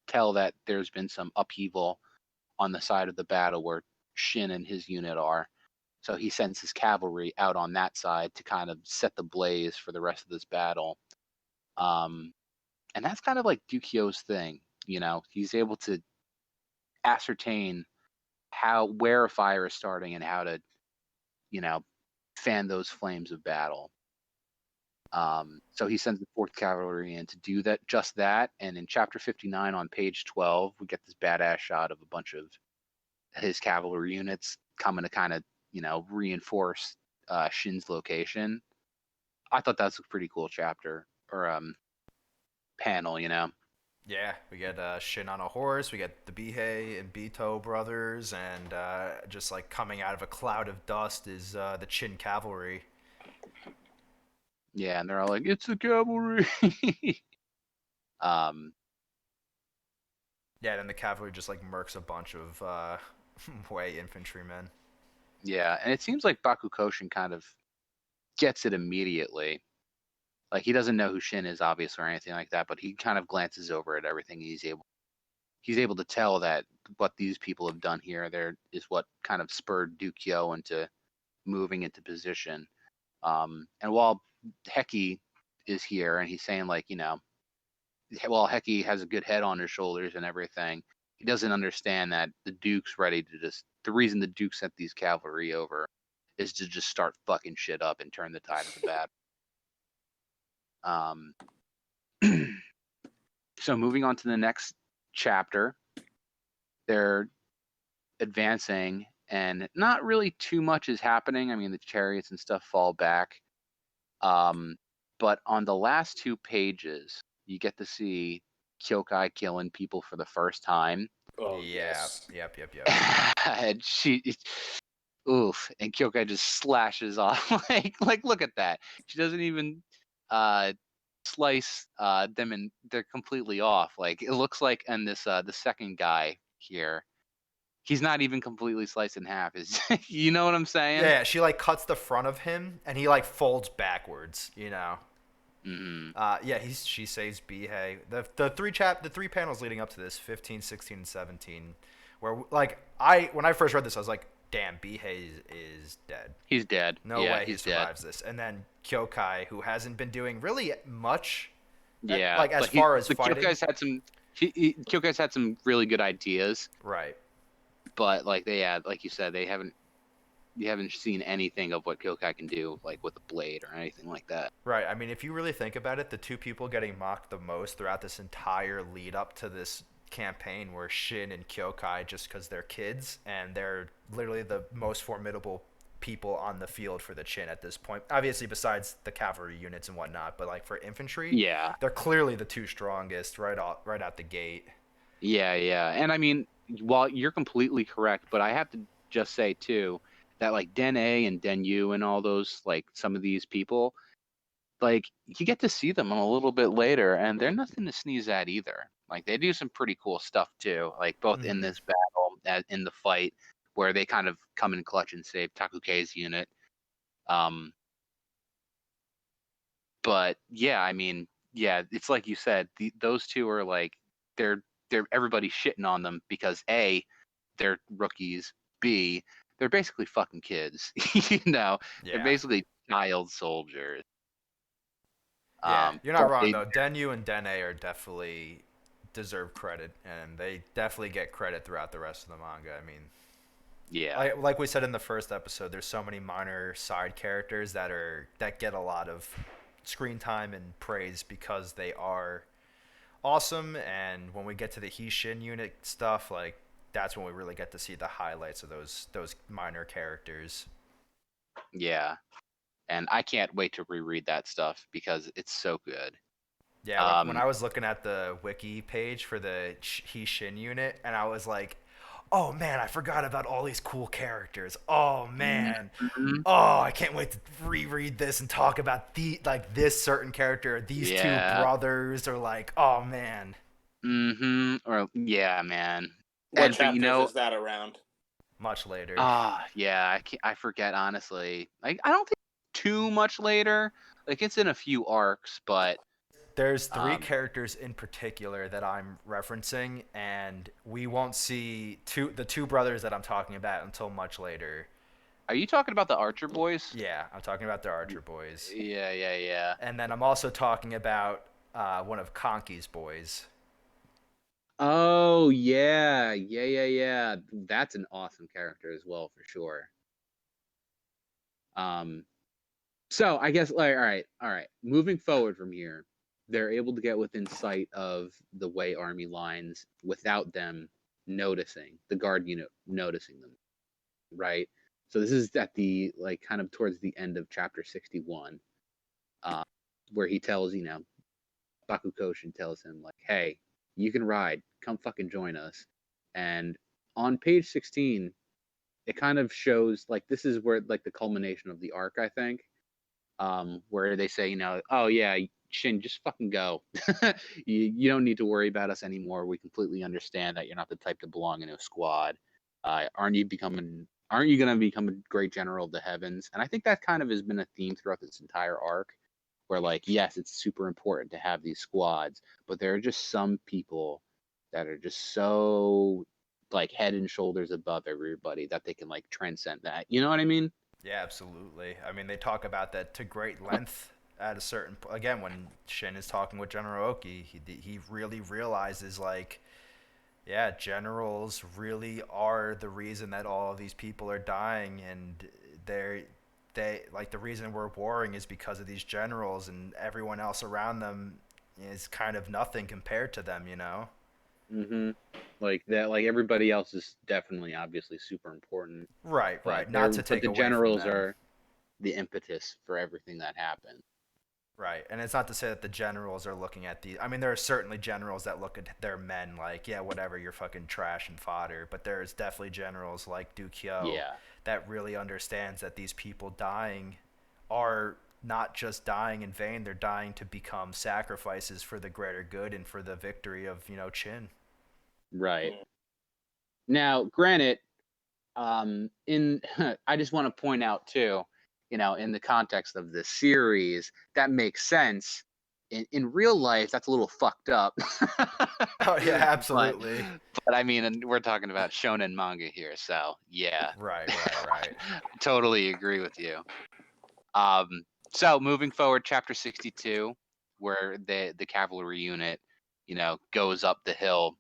tell that there's been some upheaval on the side of the battle where Shin and his unit are. So he sends his cavalry out on that side to kind of set the blaze for the rest of this battle. And that's kind of like Keiyou's thing, he's able to ascertain where a fire is starting and how to, fan those flames of battle. So he sends the 4th Cavalry in to do just that. And in chapter 59 on page 12, we get this badass shot of a bunch of his cavalry units coming to kind of, reinforce Shin's location. I thought that's a pretty cool chapter or panel, Yeah, we get Shin on a horse. We get the Bihei and Bito brothers, and just like coming out of a cloud of dust is the Chin cavalry. Yeah, and they're all like, "It's the cavalry." Yeah, then the cavalry just like murks a bunch of Wei infantrymen. Yeah, and it seems like Bakukoshin kind of gets it immediately. Like he doesn't know who Shin is, obviously, or anything like that, but he kind of glances over at everything. He's able to tell that what these people have done here is what kind of spurred Keiyou into moving into position. And while Heki is here and he's saying like, while Heki has a good head on his shoulders and everything, he doesn't understand that the Duke's ready to the reason the Duke sent these cavalry over is to just start fucking shit up and turn the tide of the battle. So moving on to the next chapter, they're advancing and not really too much is happening. I mean, the chariots and stuff fall back. But on the last 2 pages, you get to see Kyokai killing people for the first time. Oh, yeah. yes. Yep. And and Kyokai just slashes off. like look at that. She doesn't even slice them and they're completely off. Like it looks like, and this the second guy here, he's not even completely sliced in half. Is you know what I'm saying? Yeah, she like cuts the front of him, and he like folds backwards. Hmm. Yeah, she saves Bihei. The three panels leading up to this, 15, 16, and 17, where like when I first read this, I was like, damn, Bihei is dead. He's dead. No Yeah, way he he's dead. survives this. And then Kyokai, who hasn't been doing really much, Yeah, like as but far as the fighting. Kyokai's had some. Kyokai's had some really good ideas, Right. but like like you said, they haven't. You haven't seen anything of what Kyokai can do, like with a blade or anything like that. Right. I mean, if you really think about it, the two people getting mocked the most throughout this entire lead up to this campaign were Shin and Kyokai, just because they're kids and they're literally the most formidable people on the field for the Chin at this point. Obviously, besides the cavalry units and whatnot, but like for infantry, Yeah, they're clearly the two strongest right out the gate. yeah, and I mean, while you're completely correct, but I have to just say too that like Den A and Den Yu and all those like some of these people, like you get to see them a little bit later, and they're nothing to sneeze at either. Like they do some pretty cool stuff too, like both in Mm-hmm. this battle and in the fight, where they kind of come in clutch and save Takukei's unit. Um, but yeah, I mean, yeah, it's like you said, those two are like they're everybody's shitting on them because A, they're rookies. B, they're basically fucking kids. They're Yeah. basically child soldiers. Yeah, you're not But wrong they, though. Denyu and Dene are definitely deserve credit, and they definitely get credit throughout the rest of the manga. I mean, yeah, like we said in the first episode, there's so many minor side characters that get a lot of screen time and praise because they are awesome. And when we get to the Hishin unit stuff, like that's when we really get to see the highlights of those minor characters. yeah, and I can't wait to reread that stuff because it's so good. Yeah, when Um, I was looking at the wiki page for the Hishin unit, and I was like, oh man, I forgot about all these cool characters. Oh man. mhm, Oh, I can't wait to reread this and talk about this certain character, these two yeah, brothers, or like, oh man. or yeah, man. What And but chapters is that around? Much later. yeah, I forget honestly. Like I don't think too much later. Like it's in a few arcs, but There's three um, characters in particular that I'm referencing, and we won't see the two brothers that I'm talking about until much later. are you talking about the Archer boys? Yeah, I'm talking about the Archer boys. Yeah. And then I'm also talking about one of Conky's boys. Oh yeah. That's an awesome character as well for sure. Um, so I guess like all right. Moving forward from here, they're able to get within sight of the Wei army lines without them noticing the guard unit noticing them, right? So this is at the like kind of towards the end of chapter 61, uh, where he tells Bakukoshin tells him like, "Hey, you can ride. Come fucking join us." And on page 16, it kind of shows like this is where like the culmination of the arc, I think, where they say, oh yeah, Shin, just fucking go. You don't need to worry about us anymore. We completely understand that you're not the type to belong in a squad. Aren't you gonna become a great general of the heavens? And I think that kind of has been a theme throughout this entire arc, where like, yes, it's super important to have these squads, but there are just some people that are just so like head and shoulders above everybody that they can like transcend that. You know what I mean? Yeah, absolutely. I mean, they talk about that to great length at a certain again when Shin is talking with General Oki, he really realizes like, yeah, generals really are the reason that all of these people are dying, and they like the reason we're warring is because of these generals, and everyone else around them is kind of nothing compared to them. Mm-hmm. Like that, like everybody else is definitely obviously super important, Right, but right. Not to but take the away from generals them. are the impetus for everything that happened. Right, and it's not to say that the generals are looking at the. I mean, there are certainly generals that look at their men like, yeah, whatever, you're fucking trash and fodder. But there's definitely generals like Dukyo Yeah. that really understands that these people dying are not just dying in vain; they're dying to become sacrifices for the greater good and for the victory of Chin. Right. Now, granted, in I just want to point out too, in the context of this series, that makes sense. In real life, that's a little fucked up. Oh yeah, but, absolutely. but I mean, we're talking about shonen manga here, so yeah, Right. totally agree with you. So moving forward, chapter 62, where the cavalry unit, goes up the hill,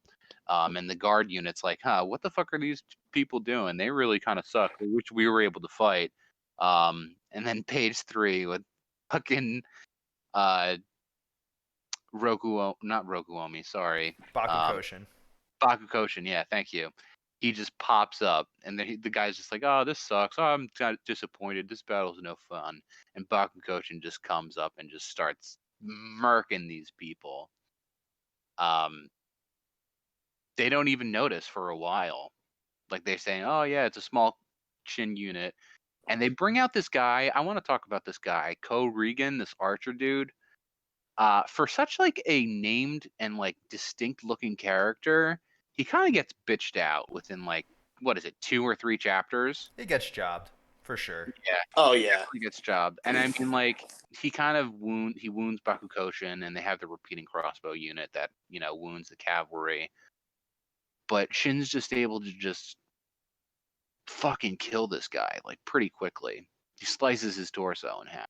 and the guard unit's like, what the fuck are these people doing? They really kind of suck. I wish we were able to fight. And then page 3 with fucking uh not Rokuomi, sorry. Bakukoshin. Bakukoshin, yeah, thank you. He just pops up, and then the guy's just like, "Oh, this sucks. Oh, I'm kind of disappointed. This battle's no fun." And Bakukoshin just comes up and just starts murking these people. Um, they don't even notice for a while. Like they're saying, "Oh yeah, it's a small Shin unit," and they bring out this guy. I want to talk about this guy, Ko Regan, this archer dude. For such like a named and like distinct looking character, he kind of gets bitched out within like what is it, 2 or 3 chapters? He gets jobbed for sure. Yeah, Oh he yeah. definitely gets jobbed. And I mean, like he kind of wounds Bakukoshin, and they have the repeating crossbow unit that wounds the cavalry. But Shin's just able to just fucking kill this guy like pretty quickly. He slices his torso in half.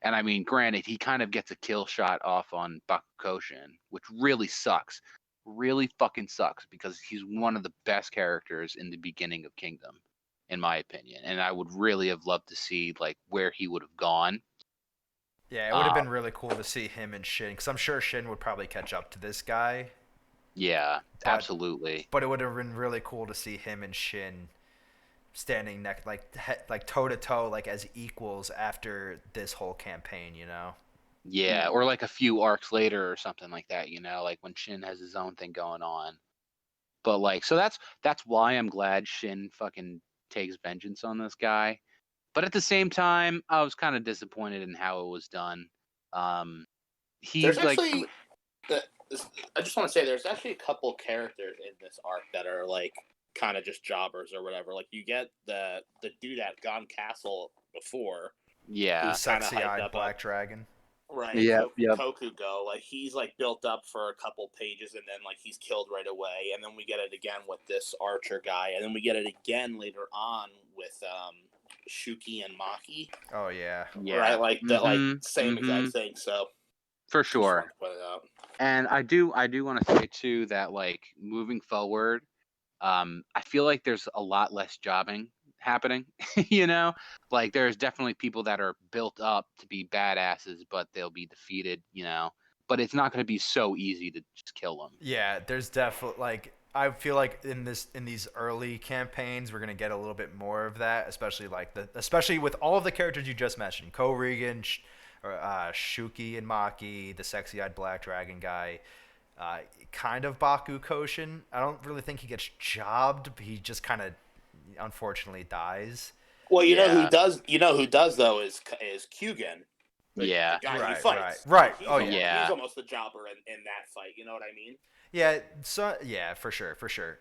And I mean, granted, he kind of gets a kill shot off on Bakukoshin, which really sucks. Really fucking sucks because he's one of the best characters in the beginning of Kingdom, in my opinion. And I would really have loved to see like where he would have gone. Yeah, it would have been really cool to see him and Shin, because I'm sure Shin would probably catch up to this guy. Yeah, But absolutely. But it would have been really cool to see him and Shin standing neck like toe to toe, like as equals after this whole campaign. Yeah, or like a few arcs later or something like that, like when Shin has his own thing going on. But like, so that's why I'm glad Shin fucking takes vengeance on this guy. But at the same time, I was kind of disappointed in how it was done. There's He's like, actually, I just want to say, there's actually a couple characters in this arc that are like kind of just jobbers or whatever. Like you get the dude at Gon Castle before, yeah, who's kinda hyped Sexy-eyed up black dragon. right? Yep, yep. Kokugo, like he's like built up for a couple pages and then like he's killed right away, and then we get it again with this archer guy, and then we get it again later on with Shuki and Maki. Oh yeah. Right, like the like same exact thing. So for sure. just wanted to point it out. And I do want to say too that like moving forward, I feel like there's a lot less jobbing happening. Like there's definitely people that are built up to be badasses, but they'll be defeated. But it's not going to be so easy to just kill them. Yeah, there's definitely like I feel like in these early campaigns we're gonna get a little bit more of that, especially with all of the characters you just mentioned, Ko Regan, Shuki and Maki, the sexy-eyed black dragon guy, kind of Bakukoshin. I don't really think he gets jobbed. He just kind of unfortunately dies. Well, you know who does. You know who does though is Kyugen. The guy who fights. Right. He's yeah. He's almost the jobber in that fight. You know what I mean? Yeah. So yeah, for sure.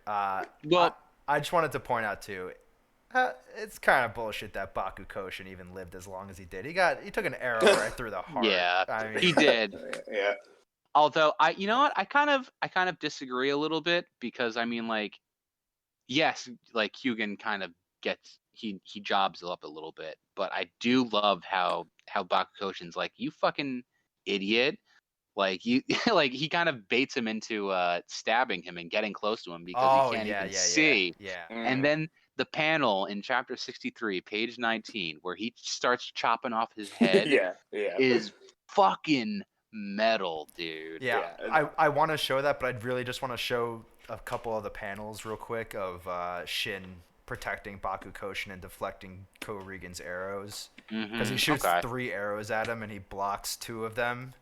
Well, I just wanted to point out too. It's kind of bullshit that Bakukoshin even lived as long as he did. He took an arrow right through the heart. Yeah, I mean, he did. Yeah. Although you know what, I kind of disagree a little bit because I mean, like, yes, like Hugen kind of gets he jobs up a little bit, but I do love how Bakukoshin's like, you fucking idiot, like you like he kind of baits him into stabbing him and getting close to him because he can't even see. Yeah. And then the panel in chapter 63, page 19, where he starts chopping off his head yeah. is fucking metal, dude. Yeah. I want to show that, but I'd really just want to show a couple of the panels real quick of Shin protecting Bakukoshin and deflecting Ko Regan's arrows. Because he shoots 3 arrows at him and he blocks 2 of them.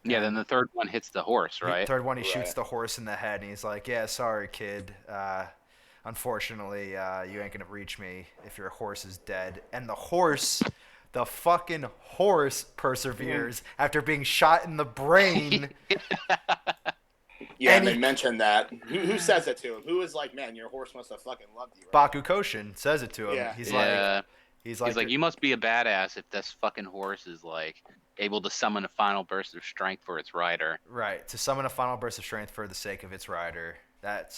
Yeah, then the third one hits the horse, right? The third one, he shoots the horse in the head and he's like, yeah, sorry, kid. Unfortunately, you ain't going to reach me if your horse is dead. And the horse the fucking horse perseveres after being shot in the brain. Yeah, And and they he- mentioned that. Who says it to him? Who is like, man, your horse must have fucking loved you, right? Bakukoshin says it to him. Yeah. He's Yeah. he's He's like, like, you must be a badass if this fucking horse is like able to summon a final burst of strength for its rider. right, to summon a final burst of strength for the sake of its rider. That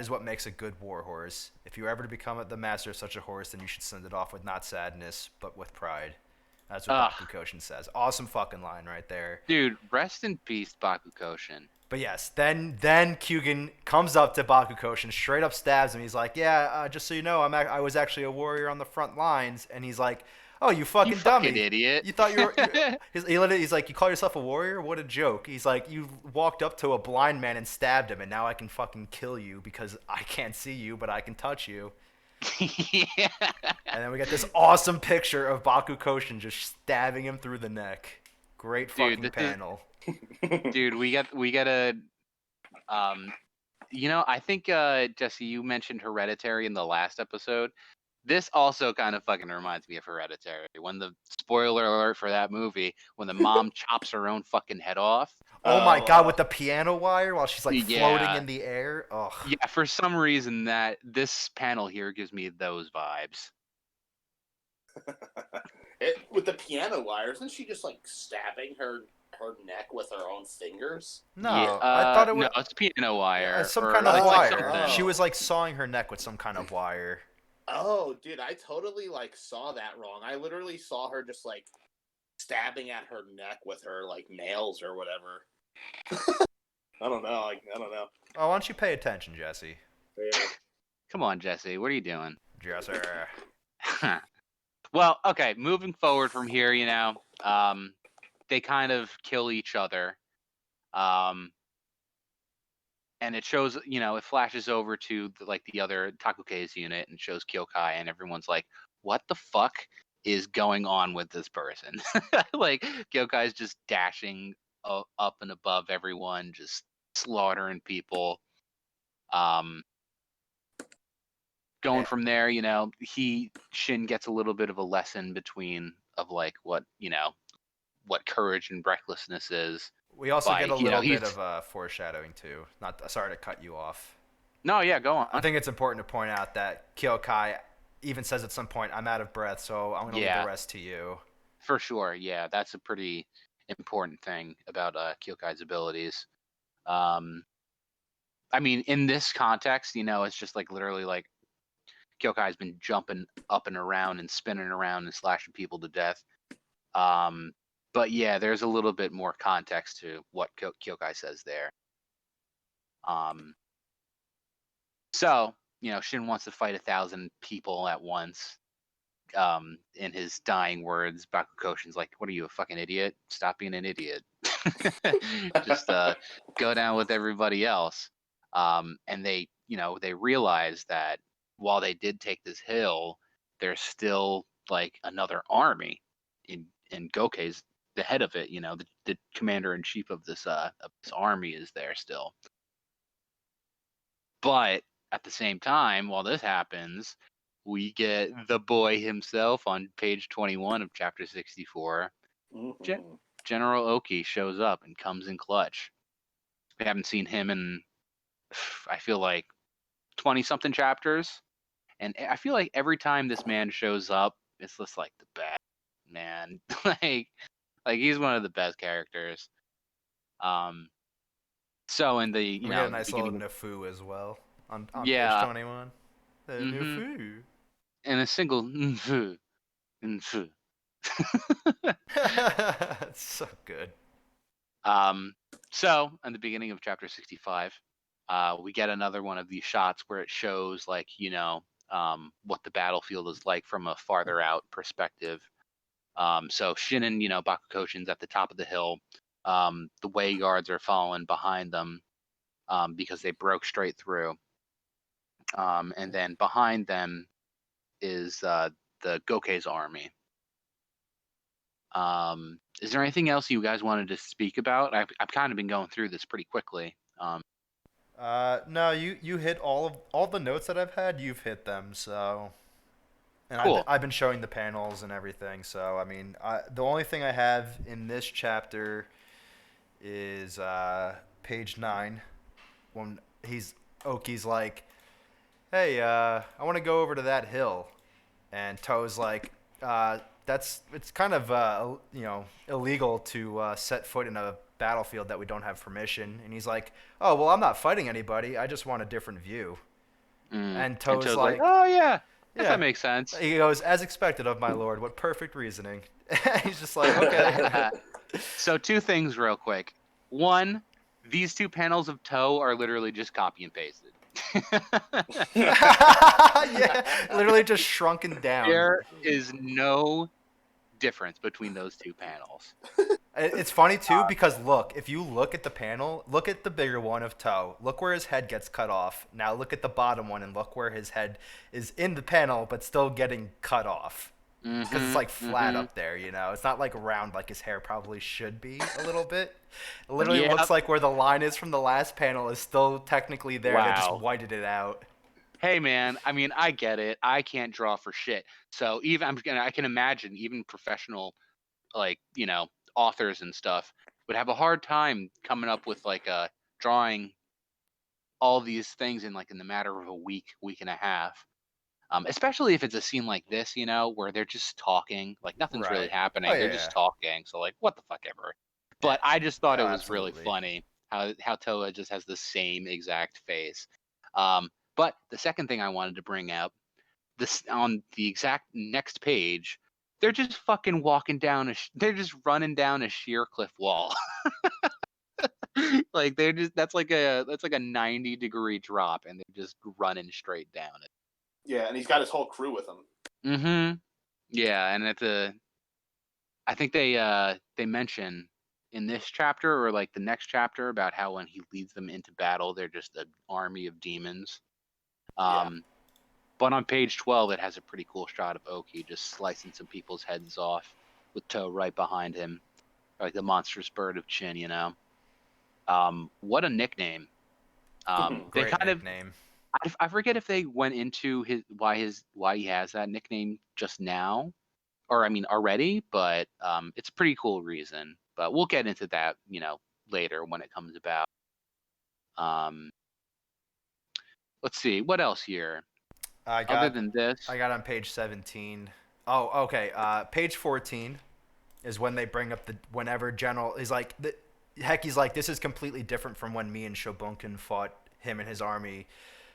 is what makes a good war horse. If you are ever to become the master of such a horse, then you should send it off with not sadness, but with pride. That's what Ugh. Bakukoshin says. Awesome fucking line right there. Dude, rest in peace, Bakukoshin. But yes, then Kyugen comes up to Bakukoshin, straight up stabs him. He's like, "Yeah, just so you know, I was actually a warrior on the front lines." And he's like, "Oh, you fucking You dummy! fucking idiot. You thought you were?" He's like, "You call yourself a warrior? What a joke!" He's like, "You walked up to a blind man and stabbed him, and now I can fucking kill you because I can't see you, but I can touch you." Yeah. And then we get this awesome picture of Bakukoshin just stabbing him through the neck. Great fucking this is- panel. Dude, we got a I think Jesse, you mentioned Hereditary in the last episode. This also kind of fucking reminds me of Hereditary. When the spoiler alert for that movie, when the mom chops her own fucking head off. Oh my god, with the piano wire while she's like floating Yeah. in the air. Ugh. Yeah, for some reason this panel here gives me those vibes. With the piano wire, isn't she just like stabbing her neck with her own fingers? No, Yeah, I thought it was no, it's piano wire. some or kind of it's wire. like something. She was like sawing her neck with some kind of wire. Oh, dude, I totally like saw that wrong. I literally saw her just like stabbing at her neck with her like nails or whatever. I don't know. I don't know. Oh, why don't you pay attention, Jesse? Yeah. Come on, Jesse, what are you doing? Jesse. Well, okay, moving forward from here, they kind of kill each other. And it shows, it flashes over to the other Takukei's unit and shows Kyokai, and everyone's like, what the fuck is going on with this person? Like, Kyokai's just dashing up and above everyone, just slaughtering people. Going from there, Shin gets a little bit of a lesson of like what courage and recklessness is. We also By, get a little bit he's- of foreshadowing too. Not sorry to cut you off. No, yeah, go on. I think it's important to point out that Kyokai even says at some point, "I'm out of breath, so I'm gonna leave the rest to you." For sure, yeah, that's a pretty important thing about Kyokai's abilities. I mean, in this context, it's just like literally like Kyokai's been jumping up and around and spinning around and slashing people to death. But yeah, there's a little bit more context to what Kyokai says there. So, Shin wants to fight 1,000 people at once. In his dying words, Bakukoshin's like, "What are you, a fucking idiot? Stop being an idiot. Just go down with everybody else." And they realize that while they did take this hill, there's still like another army, and Gokei's the head of it. The commander in chief of this army is there still. But at the same time, while this happens, we get the boy himself on page 21 of chapter 64. Mm-hmm. General Oki shows up and comes in clutch. We haven't seen him in, I feel like, 20-something chapters. And I feel like every time this man shows up, it's just like the best man. like he's one of the best characters. So in the, We get a nice little Nafu as well on Yeah. page 21. The Nafu. And a single It's so good. So in the beginning of chapter 65, we get another one of these shots where it shows like, what the battlefield is like from a farther out perspective. So Shin and, Bakukoshin's at the top of the hill. The way guards are following behind them because they broke straight through. And then behind them is the Gokei's army. Is there anything else you guys wanted to speak about? I've kind of been going through this pretty quickly. No, you hit all the notes that I've had. You've hit them. So And Cool. I've been showing the panels and everything. So I mean, the only thing I have in this chapter is page 9 when Oki's like, "Hey, I want to go over to that hill," and Toe's like, it's kind of illegal to set foot in a battlefield that we don't have permission." And he's like, "Oh well, I'm not fighting anybody. I just want a different view." And And Toe's Toad's like, like, oh yeah, guess "Yeah." that makes sense. He goes, "As expected of my lord. What perfect reasoning." He's just like, "Okay." So 2 things real quick. One, these 2 panels of Toe are literally just copy and pasted. Yeah, literally just shrunken down. There is no difference between those 2 panels. It's funny too because look, if you look at the panel, look at the bigger one of Toe. Look where his head gets cut off. Now look at the bottom one and look where his head is in the panel but still getting cut off. Because it's like flat up there, you know. It's not like round like his hair probably should be a little bit. It literally Yep. looks like where the line is from the last panel is still technically there. They just Wow. whited it out. Hey man, I mean, I get it. I can't draw for shit. So even I can imagine even professional, like, authors and stuff would have a hard time coming up with like drawing all these things in the matter of a week, week and a half. Especially if it's a scene like this, where they're just talking, like nothing's really Right. happening. Oh They're yeah. just talking. So like, what the fuck ever. But I just thought Oh, it was really absolutely. funny how Toa just has the same exact face. But the second thing I wanted to bring up, this on the exact next page, they're just fucking walking down they're just running down a sheer cliff wall. Like that's like a 90-degree drop and they're just running straight down it. Yeah, and he's got his whole crew with him. Mm-hmm. Yeah, and I think they mention in this chapter or like the next chapter about how when he leads them into battle, they're just an army of demons. But on page 12, it has a pretty cool shot of Oki just slicing some people's heads off with Toe right behind him, like the monstrous bird of Chin. What a nickname. They Great kind of nickname. I forget if they went into why he has that nickname just now, or I mean already, but it's a pretty cool reason. But we'll get into that, later when it comes about. Um, let's see what else here. I Other got than this, I got on page 17. Oh, okay. Page 14 is when they bring up whenever General is like he's like, this is completely different from when me and Shobunkin fought him and his army,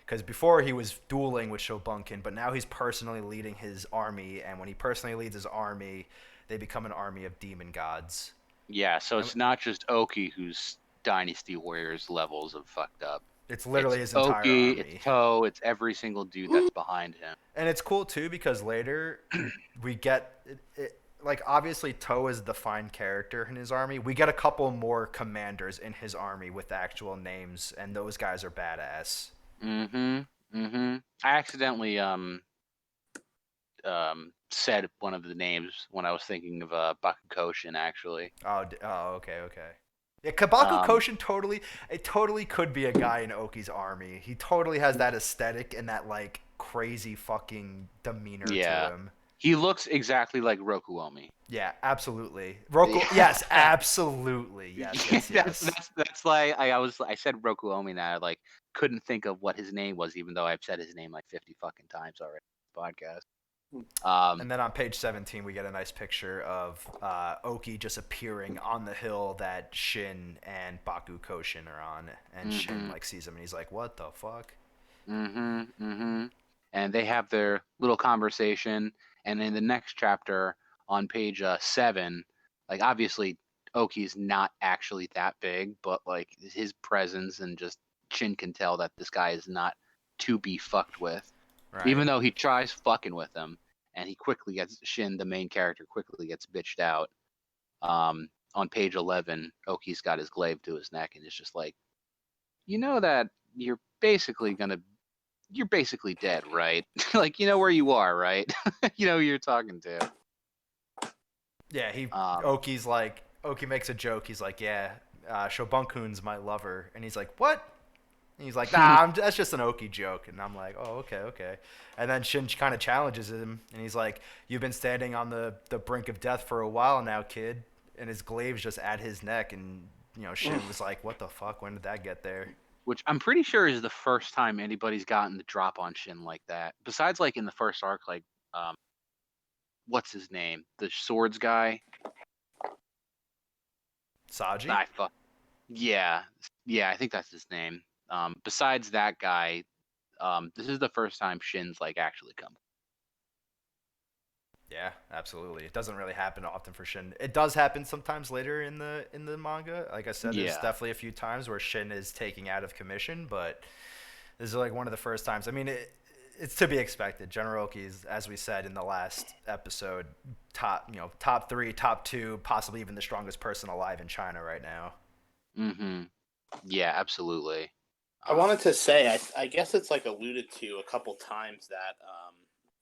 because before he was dueling with Shobunkin, but now he's personally leading his army, and when he personally leads his army, they become an army of demon gods. yeah. So it's not just Oki who's Dynasty Warriors levels of fucked up. It's literally It's his entire Oki, army. it's Toe, it's every single dude that's behind him. And it's cool too because later we get like obviously Toe is the defined character in his army. We get a couple more commanders in his army with actual names, and those guys are badass. I accidentally said one of the names when I was thinking of Bakukoshin actually. Okay. Yeah, Kabaku Koshin totally could be a guy in Oki's army. He totally has that aesthetic and that like crazy fucking demeanor to him. He looks exactly like Rokuomi. Yeah, absolutely. Yes, absolutely. Yes. That's like I said Rokuomi and I like couldn't think of what his name was, even though I've said his name like 50 fucking times already on the podcast. And then on page 17, we get a nice picture of Oki just appearing on the hill that Shin and Baku Koshin are on, and Shin like sees him and he's like, "What the fuck?" And they have their little conversation, and in the next chapter on page 7, like obviously Oki's not actually that big, but like his presence and just Shin can tell that this guy is not to be fucked with. Right. Even though he tries fucking with him, and he quickly gets Shin, the main character, quickly gets bitched out. On page 11, Oki's got his glaive to his neck, and it's just like, you know that you're basically dead, right? Like, you know where you are, right? You know who you're talking to. Yeah, Oki makes a joke. He's like, "Yeah, Shobunkun's my lover," and he's like, "What?" And he's like, nah, that's just an Oki joke. And I'm like, oh, okay. And then Shin kind of challenges him, and he's like, you've been standing on the brink of death for a while now, kid. And his glaive's just at his neck, and Shin was like, what the fuck? When did that get there? Which I'm pretty sure is the first time anybody's gotten the drop on Shin like that. Besides, like in the first arc, like what's his name? The swords guy. Saji? I fuck. Yeah, I think that's his name. Besides that guy, this is the first time Shin's like actually come. Yeah, absolutely. It doesn't really happen often for Shin. It does happen sometimes later in the manga. Like I said, there's definitely a few times where Shin is taking out of commission, but this is like one of the first times. I mean, it's to be expected. Generoki is, as we said in the last episode, top 3, top 2, possibly even the strongest person alive in China right now. Mm-hmm. Yeah, absolutely. I wanted to say, I guess it's like alluded to a couple times that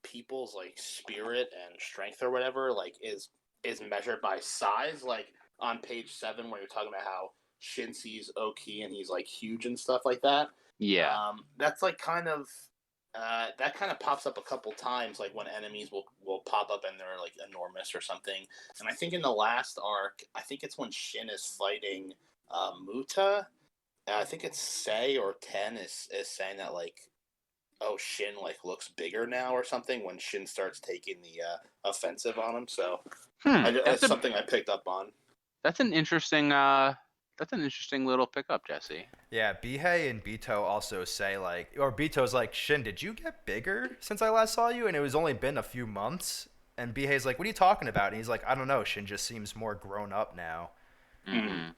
people's like spirit and strength or whatever like is measured by size. Like on page 7, where you're talking about how Shin sees Oki and he's like huge and stuff like that. Yeah. That's like kind of that kind of pops up a couple times, like when enemies will pop up and they're like enormous or something. And I think in the last arc, I think it's when Shin is fighting Muta. I think it's Sei or Ten is saying that like, oh, Shin like looks bigger now or something when Shin starts taking the offensive on him. So that's something I picked up on. That's an interesting little pickup, Jesse. Yeah, Bihei and Bito also say like, or Bito's like, Shin, did you get bigger since I last saw you? And it was only been a few months. And Bihei's like, what are you talking about? And he's like, I don't know. Shin just seems more grown up now. Mm-hmm.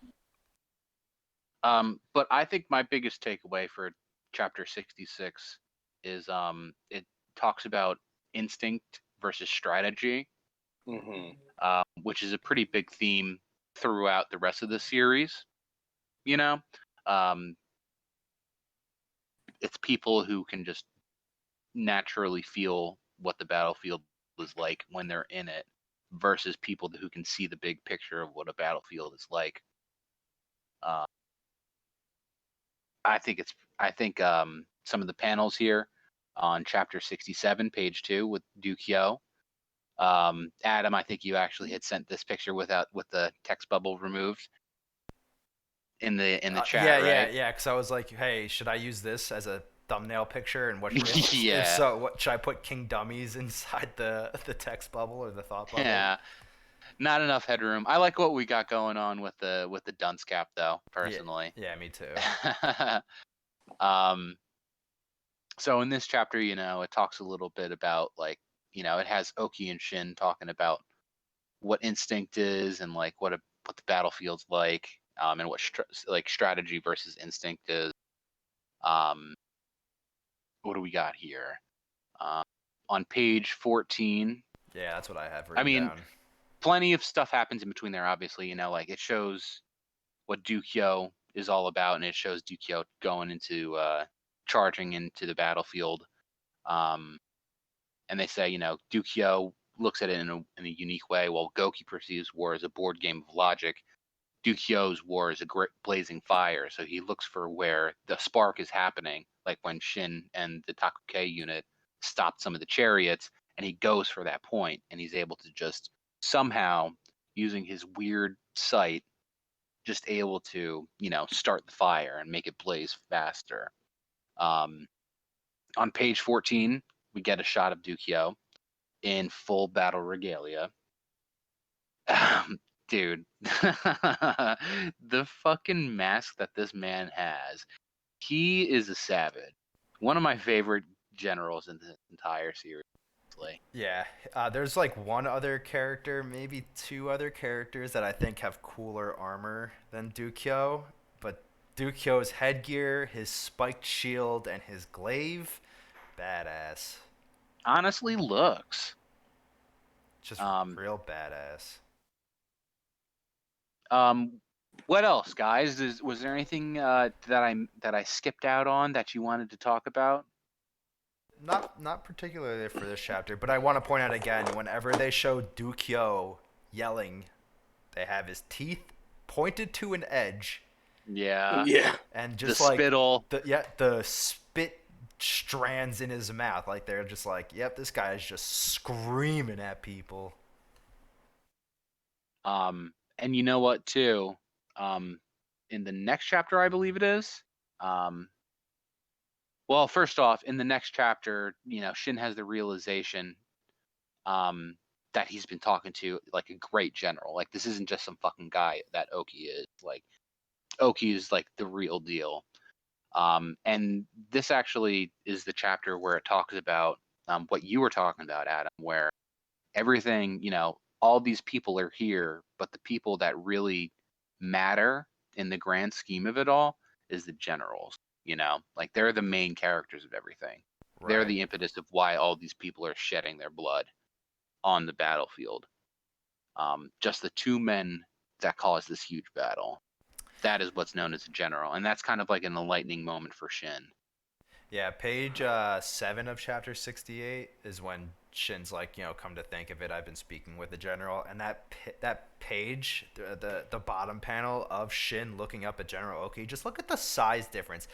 But I think my biggest takeaway for chapter 66 is it talks about instinct versus strategy, which is a pretty big theme throughout the rest of the series. It's people who can just naturally feel what the battlefield is like when they're in it versus people who can see the big picture of what a battlefield is like. I think some of the panels here on chapter 67, page 2 with Keiyou. Adam, I think you actually had sent this picture with the text bubble removed in the chat, right? Yeah. Because I was like, hey, should I use this as a thumbnail picture? And what? Yeah. If so, what should I put? KINGDUMMIES inside the text bubble or the thought bubble? Yeah. Not enough headroom. I like what we got going on with the dunce cap, though. Personally. Yeah, me too. So in this chapter, it talks a little bit about like, it has Oki and Shin talking about what instinct is and like what the battlefield's like, and what strategy versus instinct is. What do we got here? On page 14. Yeah, that's what I have written down. Plenty of stuff happens in between there, obviously. Like it shows what Keiyou is all about, and it shows Keiyou going into charging into the battlefield. And they say, Keiyou looks at it in a unique way, while Goki perceives war as a board game of logic. Keiyou's war is a great blazing fire, so he looks for where the spark is happening, like when Shin and the Takukei unit stopped some of the chariots, and he goes for that point, and he's able to just somehow, using his weird sight, just able to, start the fire and make it blaze faster. On page 14, we get a shot of Keiyou in full battle regalia. Dude, the fucking mask that this man has, he is a savage. One of my favorite generals in the entire series. Yeah, there's like one other character, maybe 2 other characters that I think have cooler armor than Keiyou, but Keiyou's headgear, his spiked shield, and his glaive, badass. Honestly, looks just real badass. What else, guys? Was there anything that I skipped out on that you wanted to talk about? Not particularly for this chapter, but I want to point out again, whenever they show Keiyou yelling, they have his teeth pointed to an edge, Yeah. Yeah. and The just like spittle. the spit strands in his mouth, like they're just like, yep, this guy is just screaming at people. And you know what too? In the next chapter, I believe it is. Um, well, first off, in the next chapter, Shin has the realization um, that he's been talking to like a great general. Like this isn't just some fucking guy that Oki is. Like Oki is like the real deal. And this actually is the chapter where it talks about what you were talking about, Adam, where everything, all these people are here, but the people that really matter in the grand scheme of it all is the generals, like they're the main characters of everything. They're Right. the impetus of why all these people are shedding their blood on the battlefield. Just the two men that caused this huge battle. That is what's known as a general. And that's kind of like an enlightening moment for Shin. Yeah, page 7 of chapter 68 is when Shin's like, come to think of it, I've been speaking with the general, and that page, the bottom panel of Shin looking up at General Oki, just look at the size difference.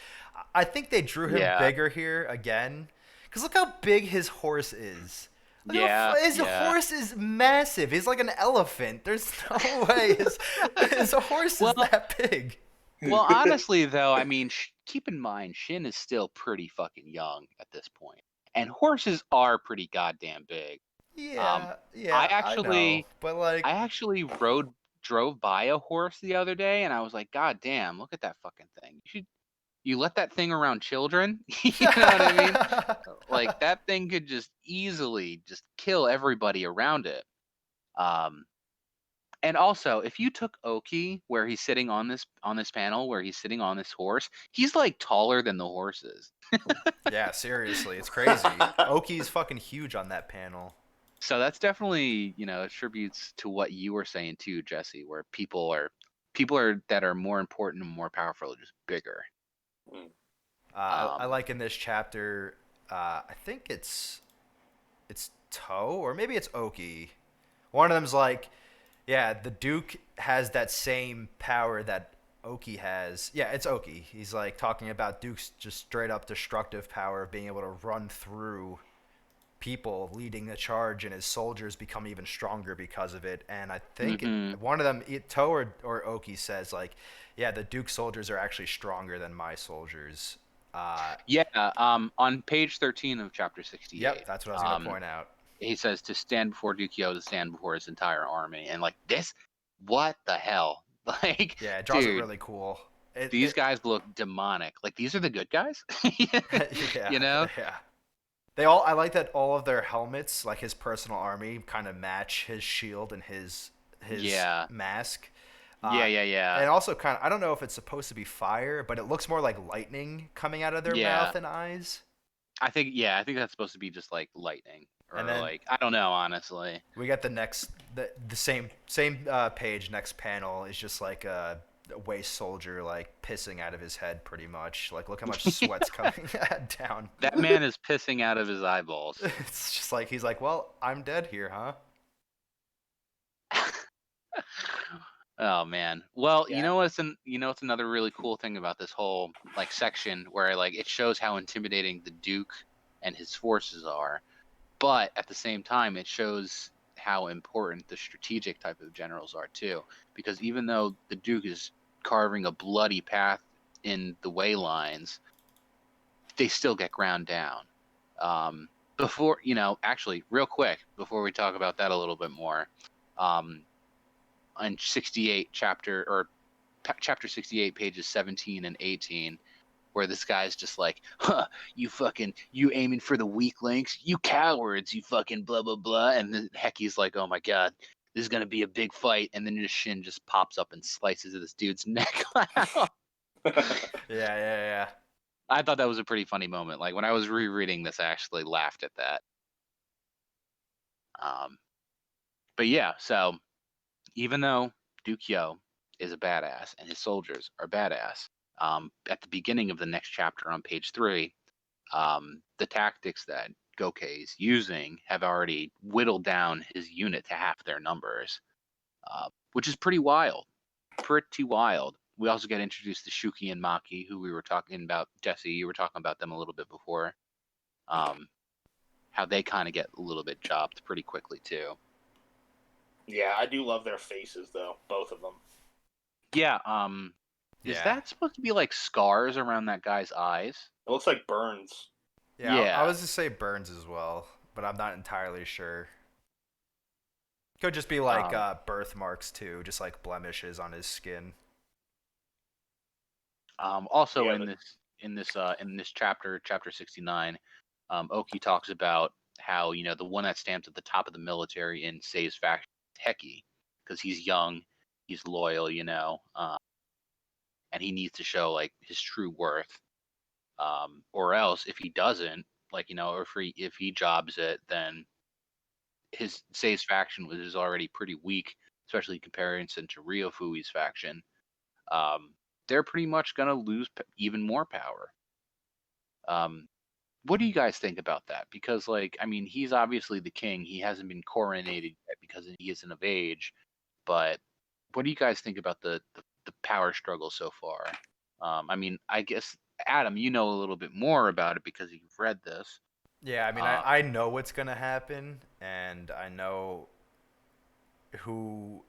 I think they drew him Yeah. bigger here again, because look how big his horse is. Look Yeah, his horse is massive. He's like an elephant. There's no way his horse is that big. Well, honestly, though, I mean, keep in mind, Shin is still pretty fucking young at this point, and horses are pretty goddamn big. Yeah, I I know, actually, but like, I actually drove by a horse the other day, and I was like, God damn, look at that fucking thing. You let that thing around children? You know what I mean? Like that thing could just easily just kill everybody around it. Um, And also, if you took Oki, where he's sitting on this panel, where he's sitting on this horse, he's like taller than the horse is. Yeah, seriously, it's crazy. Oki's fucking huge on that panel. So that's definitely, attributes to what you were saying too, Jesse, where people are that are more important and more powerful are just bigger. I Um, like in this chapter, I think it's Toe or maybe it's Oki. One of them's like, yeah, the Duke has that same power that Oki has. Yeah, it's Oki. He's like talking about Duke's just straight up destructive power of being able to run through people leading the charge, and his soldiers become even stronger because of it. And I think mhm. one of them, Toe or Oki, says like, yeah, the Duke soldiers are actually stronger than my soldiers. Yeah, on page 13 of chapter Yep, 68, that's what I was gonna point out. he says to stand before Dukyo to stand before his entire army, and like this, what the hell? Like, Yeah, it draws it dude, really cool. these guys look demonic. Like these are the good guys. Yeah, you know? yeah. I like that all of their helmets, like his personal army, kind of match his shield and his Yeah. mask. Yeah. And also kind of, I don't know if it's supposed to be fire, but it looks more like lightning coming out of their Yeah. mouth and eyes. I think that's supposed to be just like lightning And or then like I don't know honestly. we got the same page. Next panel is just like a waste soldier like pissing out of his head, pretty much. Like look how much sweat's coming down. That man is pissing out of his eyeballs. It's just like he's like, well, I'm dead here, huh? Oh man. Well, Yeah. what's another really cool thing about this whole like section where like it shows how intimidating the Duke and his forces are, but at the same time it shows how important the strategic type of generals are too, because even though the Duke is carving a bloody path in the way lines, they still get ground down. Before, actually, real quick, before we talk about that a little bit more, um, on 68 chapter 68, pages 17 and 18, where this guy's just like, huh, you aiming for the weak links, you cowards, you fucking blah, blah, blah. And then Heki's like, oh my God, this is going to be a big fight. And then his Shin just pops up and slices this dude's neck out. Yeah. I thought that was a pretty funny moment. Like when I was rereading this, I actually laughed at that. But yeah, so even though Dukyo is a badass and his soldiers are badass, at the beginning of the next chapter on page 3, the tactics that Gokei is using have already whittled down his unit to half their numbers, which is pretty wild. Pretty wild. We also get introduced to Shuki and Maki, who we were talking about. Jesse, you were talking about them a little bit before. How they kind of get a little bit chopped pretty quickly too. Yeah, I do love their faces though, both of them. Yeah. Is Yeah. that supposed to be like scars around that guy's eyes? It looks like burns. Yeah, I Yeah. was to say burns as well, but I'm not entirely sure. Could just be like birthmarks too, just like blemishes on his skin. Also Yeah, in this chapter 69, Oki talks about how the one that stands at the top of the military in Sei's faction is Heki, because he's young, he's loyal, and he needs to show like his true worth. Or else if he doesn't, or if he jobs it, then his Sei's faction is already pretty weak, especially in comparison to Ryofui's faction. Um, they're pretty much gonna lose even more power. What do you guys think about that? Because, he's obviously the king. He hasn't been coronated yet because he isn't of age. But what do you guys think about the power struggle so far? I guess, Adam, you know a little bit more about it because you've read this. Yeah, I mean, Uh, I know what's gonna happen, and I know who.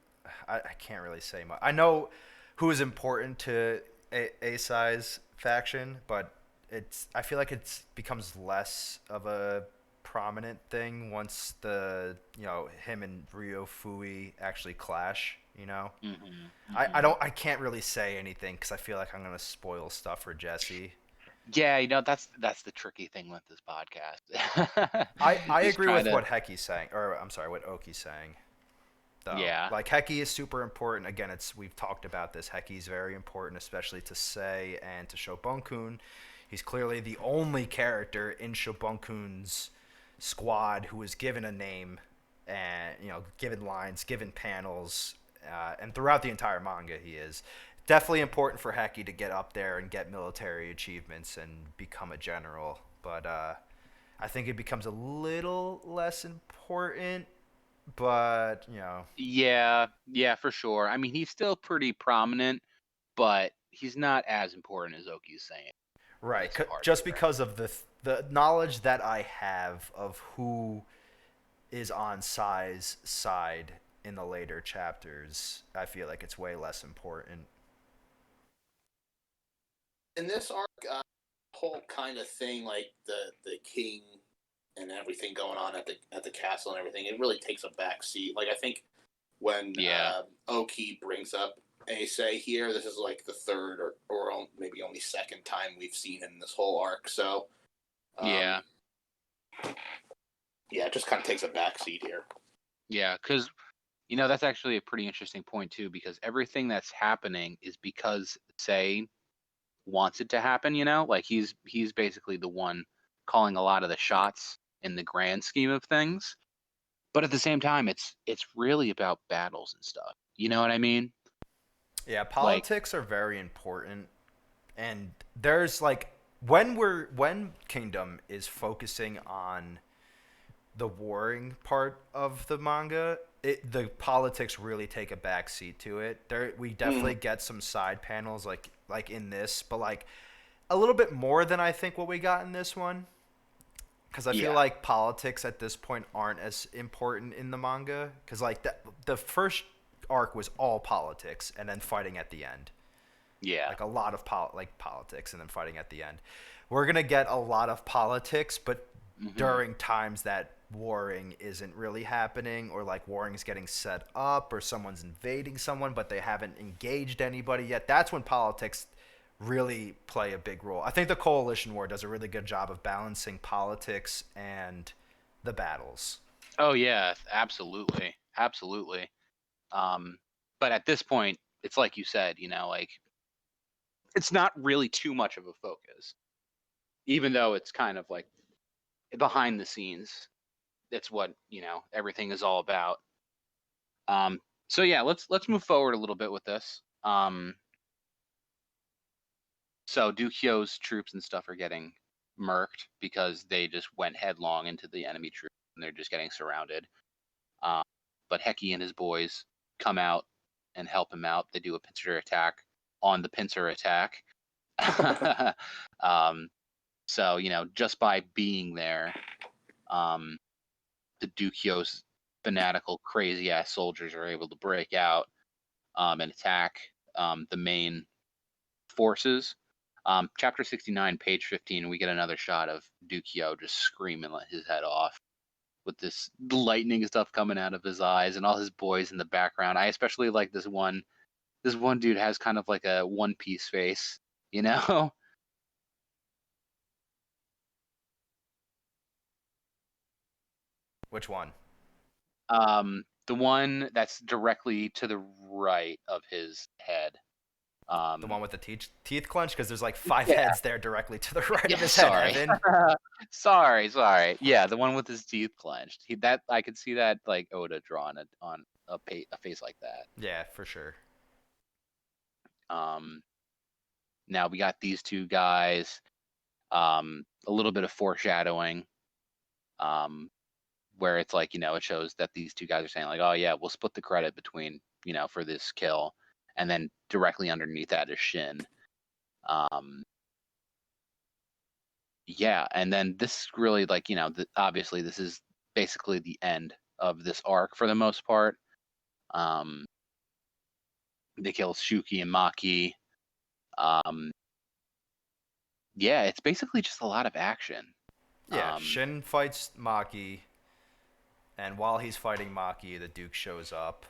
I can't really say much. I know who is important to a size faction, but I feel like it becomes less of a prominent thing once him and Ryo Fui actually clash. I can't really say anything because I feel like I'm gonna spoil stuff for Jesse. Yeah, that's the tricky thing with this podcast. I Is agree trying with to, what Heki's saying, or I'm sorry, what Oki's saying. Though, yeah, like Heki is super important. Again, we've talked about this. Heki's very important, especially to Sei and to Shobunkun. He's clearly the only character in Shobunkun's squad who is given a name and given lines, given panels, and throughout the entire manga, he is definitely important for Heki to get up there and get military achievements and become a general. But I think it becomes a little less important. But yeah, for sure. He's still pretty prominent, but he's not as important as Oki's saying for right, this part just here. because of the knowledge that I have of who is on Sai's side in the later chapters, I feel like it's way less important. In this arc, whole kind of thing, like the king and everything going on at the castle and everything, it really takes a back seat. Like I think when Yeah. Oki brings up Ace here, this is like the third or maybe only second time we've seen him in this whole arc. So Yeah. yeah, it just kind of takes a back seat here. Yeah, because that's actually a pretty interesting point too, because everything that's happening is because Sei wants it to happen. Like he's basically the one calling a lot of the shots in the grand scheme of things. But at the same time, it's really about battles and stuff. You know what I mean? Yeah, Like, politics are very important, and there's like when Kingdom is focusing on the warring part of the manga, the politics really take a backseat to it. We definitely get some side panels like in this, but like a little bit more than I think what we got in this one. Because I feel yeah, like politics at this point aren't as important in the manga. Because like the first arc was all politics and then fighting at the end. yeah, Like a lot of politics and then fighting at the end. We're gonna get a lot of politics, but during times that warring isn't really happening, or like warring is getting set up, or someone's invading someone but they haven't engaged anybody yet. That's when politics really play a big role. I think the Coalition War does a really good job of balancing politics and the battles. Oh yeah, absolutely, absolutely. But at this point, it's like you said, like it's not really too much of a focus, even though it's kind of like behind the scenes. It's what everything is all about. So yeah, let's move forward a little bit with this. So Dukyo's troops and stuff are getting murked because they just went headlong into the enemy troops and they're just getting surrounded. But Heki and his boys come out and help him out. They do a pincer attack on the pincer attack. So just by being there, the Dukyo's fanatical, crazy ass soldiers are able to break out and attack the main forces. Chapter 69, page 15, we get another shot of Dukyo just screaming his head off with this lightning stuff coming out of his eyes and all his boys in the background. I especially like this one. This one dude has kind of like a One Piece face, you know? Which one? The one that's directly to the right of his head. The one with the teeth clenched? Because there's like 5 Yeah. heads there directly to the right Yeah, of his sorry. head, Evan. sorry. Yeah, the one with his teeth clenched. I could see that like Oda drawn it on a face like that. Yeah, for sure. Now we got these two guys. A little bit of foreshadowing. Where it's like, it shows that these two guys are saying like, oh yeah, we'll split the credit between, for this kill. And then directly underneath that is Shin. Yeah, and then this really like, obviously this is basically the end of this arc for the most part. They kill Shuki and Maki. Yeah, it's basically just a lot of action. Yeah, Shin fights Maki, and while he's fighting Maki, the Duke shows up.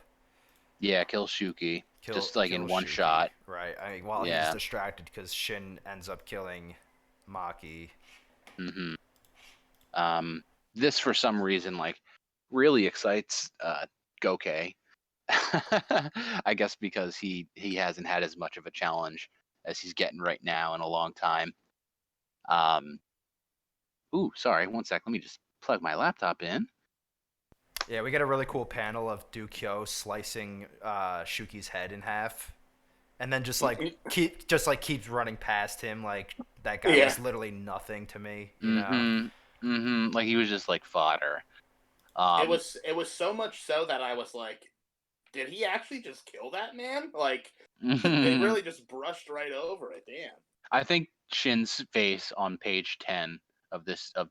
Yeah, kills Shuki. Just like in one Shuki, shot. Right. I mean, while Yeah. he's distracted because Shin ends up killing Maki. This for some reason like really excites Gokei. I guess because he hasn't had as much of a challenge as he's getting right now in a long time. Ooh, sorry, one sec. Let me just plug my laptop in. Yeah, we get a really cool panel of Dukyo slicing Shuki's head in half, and then just keeps running past him like that guy was literally nothing to me. You know? Like he was just like fodder. It was so much so that I was like, did he actually just kill that man? Like, they really just brushed right over it. Damn. I think Shin's face on page 10 of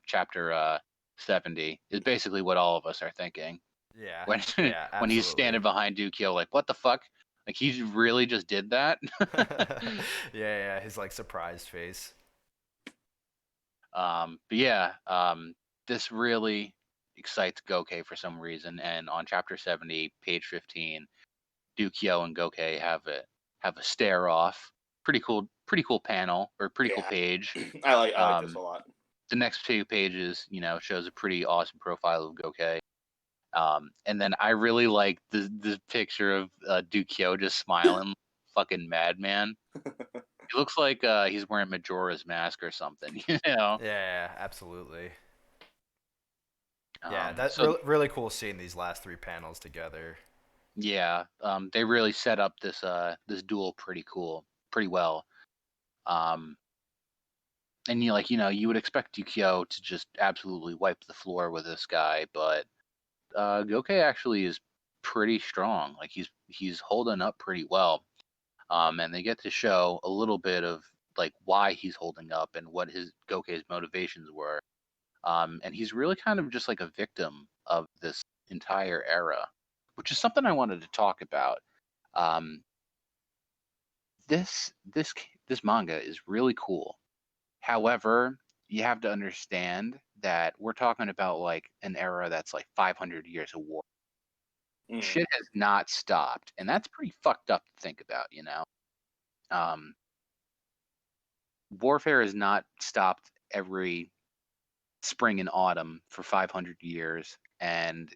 chapter 70 is basically what all of us are thinking. Yeah. When Yeah. when he's Absolutely. standing behind Dukyo, like, what the fuck? Like he really just did that? Yeah. His like surprised face. But yeah, this really excites Gokei for some reason. And on chapter 70, page 15, Dukyo and Gokei have a stare off. Pretty cool panel or pretty cool page. I like this a lot. The next 2 pages, shows a pretty awesome profile of Gokei. And then I really like the picture of Dukyo just smiling, fucking madman. He looks like he's wearing Majora's Mask or something, Yeah, absolutely. Yeah, that's really cool seeing these last 3 panels together. Yeah, they really set up this duel pretty well. And you would expect Dukyo to just absolutely wipe the floor with this guy, but Gokei actually is pretty strong. Like he's holding up pretty well. And they get to show a little bit of like why he's holding up and what his Gokei's motivations were. And he's really kind of just like a victim of this entire era, which is something I wanted to talk about. This manga is really cool. However, you have to understand that we're talking about like an era that's like 500 years of war. Shit has not stopped, and that's pretty fucked up to think about, warfare has not stopped every spring and autumn for 500 years, and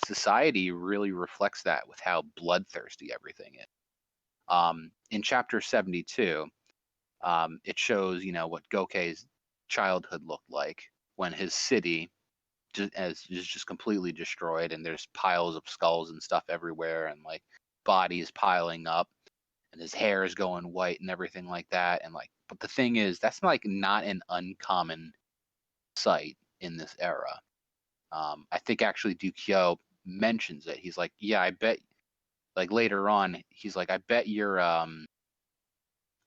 society really reflects that with how bloodthirsty everything is. In chapter 72, it shows what Gokei's childhood looked like when his city is just completely destroyed, and there's piles of skulls and stuff everywhere, and like bodies piling up, and his hair is going white and everything like that. And like, but the thing is, that's like not an uncommon sight in this era. I think actually Dukyo mentions it. He's like, yeah, I bet. Like later on, he's like, I bet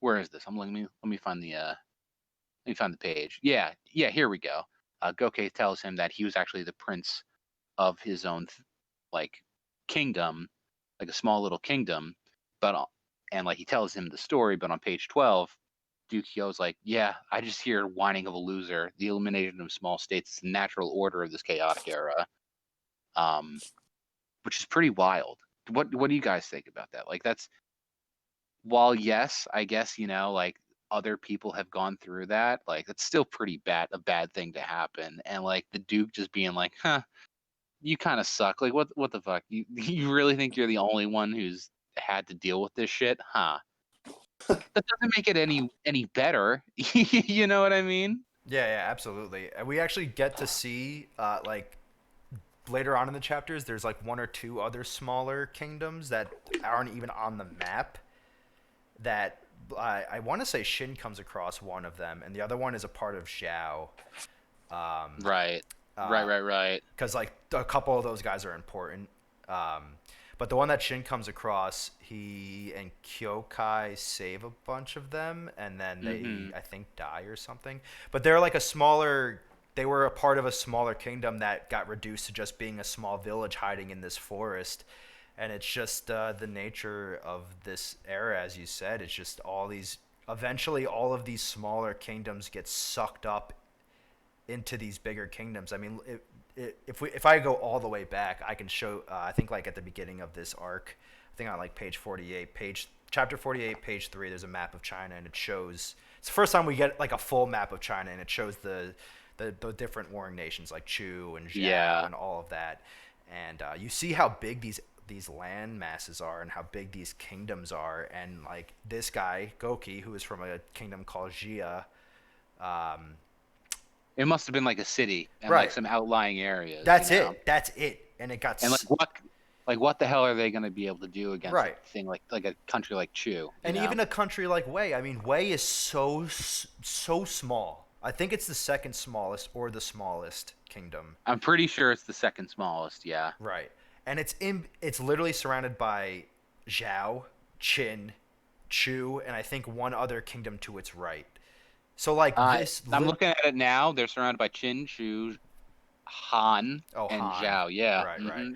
where is this? Let me find the page. Yeah, here we go. Gokei tells him that he was actually the prince of his own like kingdom, like a small little kingdom, and like he tells him the story, but on page 12, Dukyo's like, yeah, I just hear whining of a loser. The elimination of small states is the natural order of this chaotic era, which is pretty wild. What do you guys think about that? Like, that's, while yes, I guess, like other people have gone through that, like that's still pretty a bad thing to happen. And like the Duke just being like, huh, you kind of suck. Like, what the fuck? You really think you're the only one who's had to deal with this shit? Huh? That doesn't make it any better. You know what I mean? Yeah, absolutely. And we actually get to see, like, later on in the chapters, there's like one or two other smaller kingdoms that aren't even on the map. That I want to say Shin comes across one of them, and the other one is a part of Xiao. Right. Right. Because like a couple of those guys are important. But the one that Shin comes across, he and Kyokai save a bunch of them, and then they, I think, die or something. But they're like they were a part of a smaller kingdom that got reduced to just being a small village hiding in this forest. And it's just the nature of this era, as you said. It's just eventually all of these smaller kingdoms get sucked up into these bigger kingdoms. I mean, if I go all the way back, I can show. I think like at the beginning of this arc, I think on like page 48, chapter 48, page 3, there's a map of China, and it shows. It's the first time we get like a full map of China, and it shows the different warring nations like Chu and Zhao and all of that, and you see how big these land masses are and how big these kingdoms are, and like this guy Goki, who is from a kingdom called Jia. It must have been like a city and Right. like some outlying areas. That's it. And it got. And what the hell are they going to be able to do against Right. a thing like a country like Chu? And even a country like Wei. I mean, Wei is so small. I think it's the second smallest or the smallest kingdom. I'm pretty sure it's the second smallest. Yeah. Right. And it's literally surrounded by Zhao, Qin, Chu, and I think one other kingdom to its right. So like this. I'm looking at it now. They're surrounded by Qin, Chu, Han, and Han. Zhao. Yeah. Right.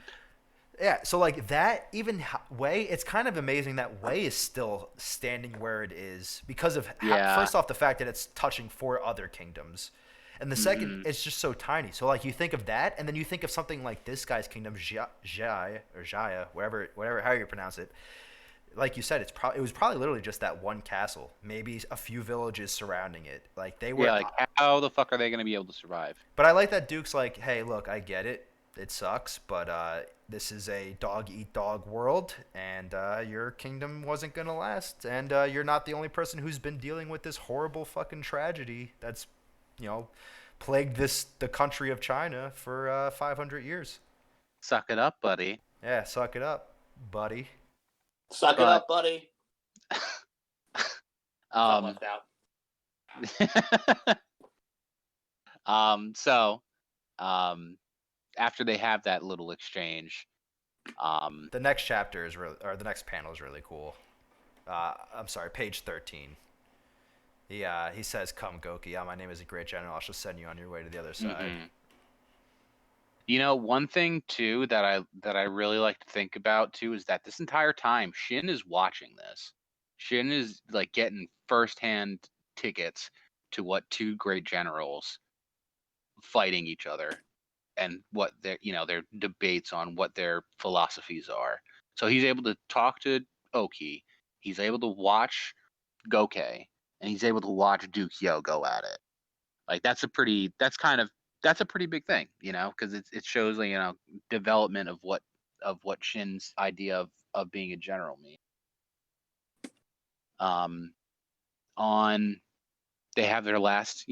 Yeah, so like that, even Wei, it's kind of amazing that Wei is still standing where it is because of first off the fact that it's touching 4 other kingdoms, and the second, it's just so tiny. So like you think of that, and then you think of something like this guy's kingdom, Jia, whatever, how you pronounce it. Like you said, it was probably literally just that one castle, maybe a few villages surrounding it. Like they were. Yeah, like how the fuck are they going to be able to survive? But I like that Duke's like, hey, look, I get it. It sucks, but this is a dog-eat-dog world, and your kingdom wasn't going to last, and you're not the only person who's been dealing with this horrible fucking tragedy that's, plagued the country of China for 500 years. Suck it up, buddy. Yeah, suck it up, buddy. Suck it up, buddy. Left out. So, after they have that little exchange, the next chapter is really, or the next panel is really cool. I'm sorry, page 13. He says, "Come, Goki. My name is a great general. I shall send you on your way to the other side." One thing too that I really like to think about too is that this entire time Shin is watching this. Shin is like getting firsthand tickets to what 2 great generals fighting each other and what their debates on what their philosophies are. So he's able to talk to Oki, he's able to watch Gokei, and he's able to watch Dukyo go at it. Like that's a pretty big thing, because it shows development of what Shin's idea of being a general means. They have their last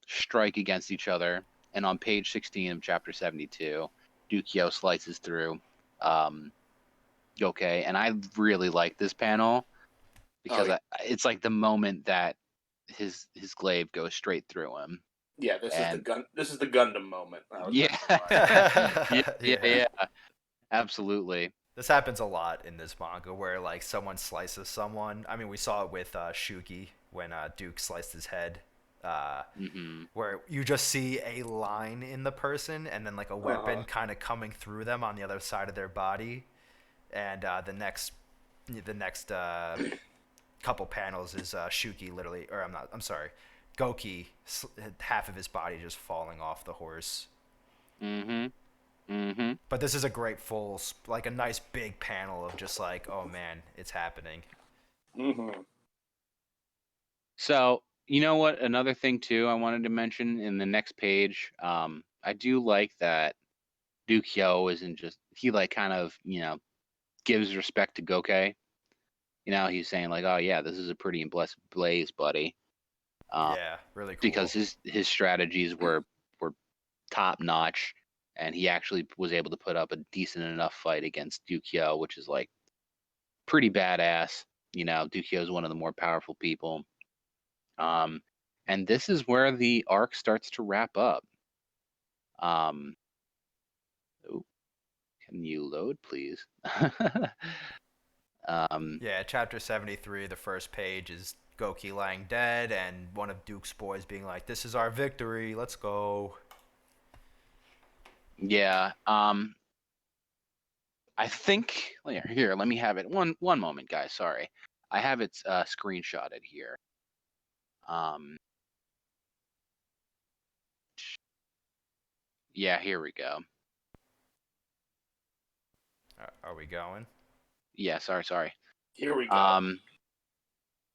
strike against each other, and on page 16 of chapter 72, Dukyo slices through Gokei, and I really like this panel because it's like the moment that his glaive goes straight through him. Yeah, this is the Gundam moment. Yeah, absolutely. This happens a lot in this manga where like someone slices someone. I mean, we saw it with Shuki when Duke sliced his head. Uh, Mm-hmm. where you just see a line in the person and then like a weapon kind of coming through them on the other side of their body, and the next couple panels is Shuki literally, or I'm sorry, Goki, half of his body just falling off the horse. Mm-hmm. Mm-hmm. But this is a great like a nice big panel of just like, oh man, it's happening. Mm-hmm. So, you know what? Another thing too I wanted to mention in the next page, I do like that Keiyou isn't just he like kind of, gives respect to Gokei. He's saying like, "Oh yeah, this is a pretty impressive blaze, buddy." Um, Yeah, really cool. because his strategies were top notch, and he actually was able to put up a decent enough fight against Keiyou, which is like pretty badass. Keiyou is one of the more powerful people. Um, and this is where the arc starts to wrap up. Um, oh, can you load, please? um, Yeah, chapter 73, the first page is Goki lying dead and one of Duke's boys being like, "This is our victory, let's go." yeah. I think here. Let me have it. One moment, guys. Sorry, I have it screenshotted here. Um, yeah, here we go. Are we going? Yeah, sorry. Here we go.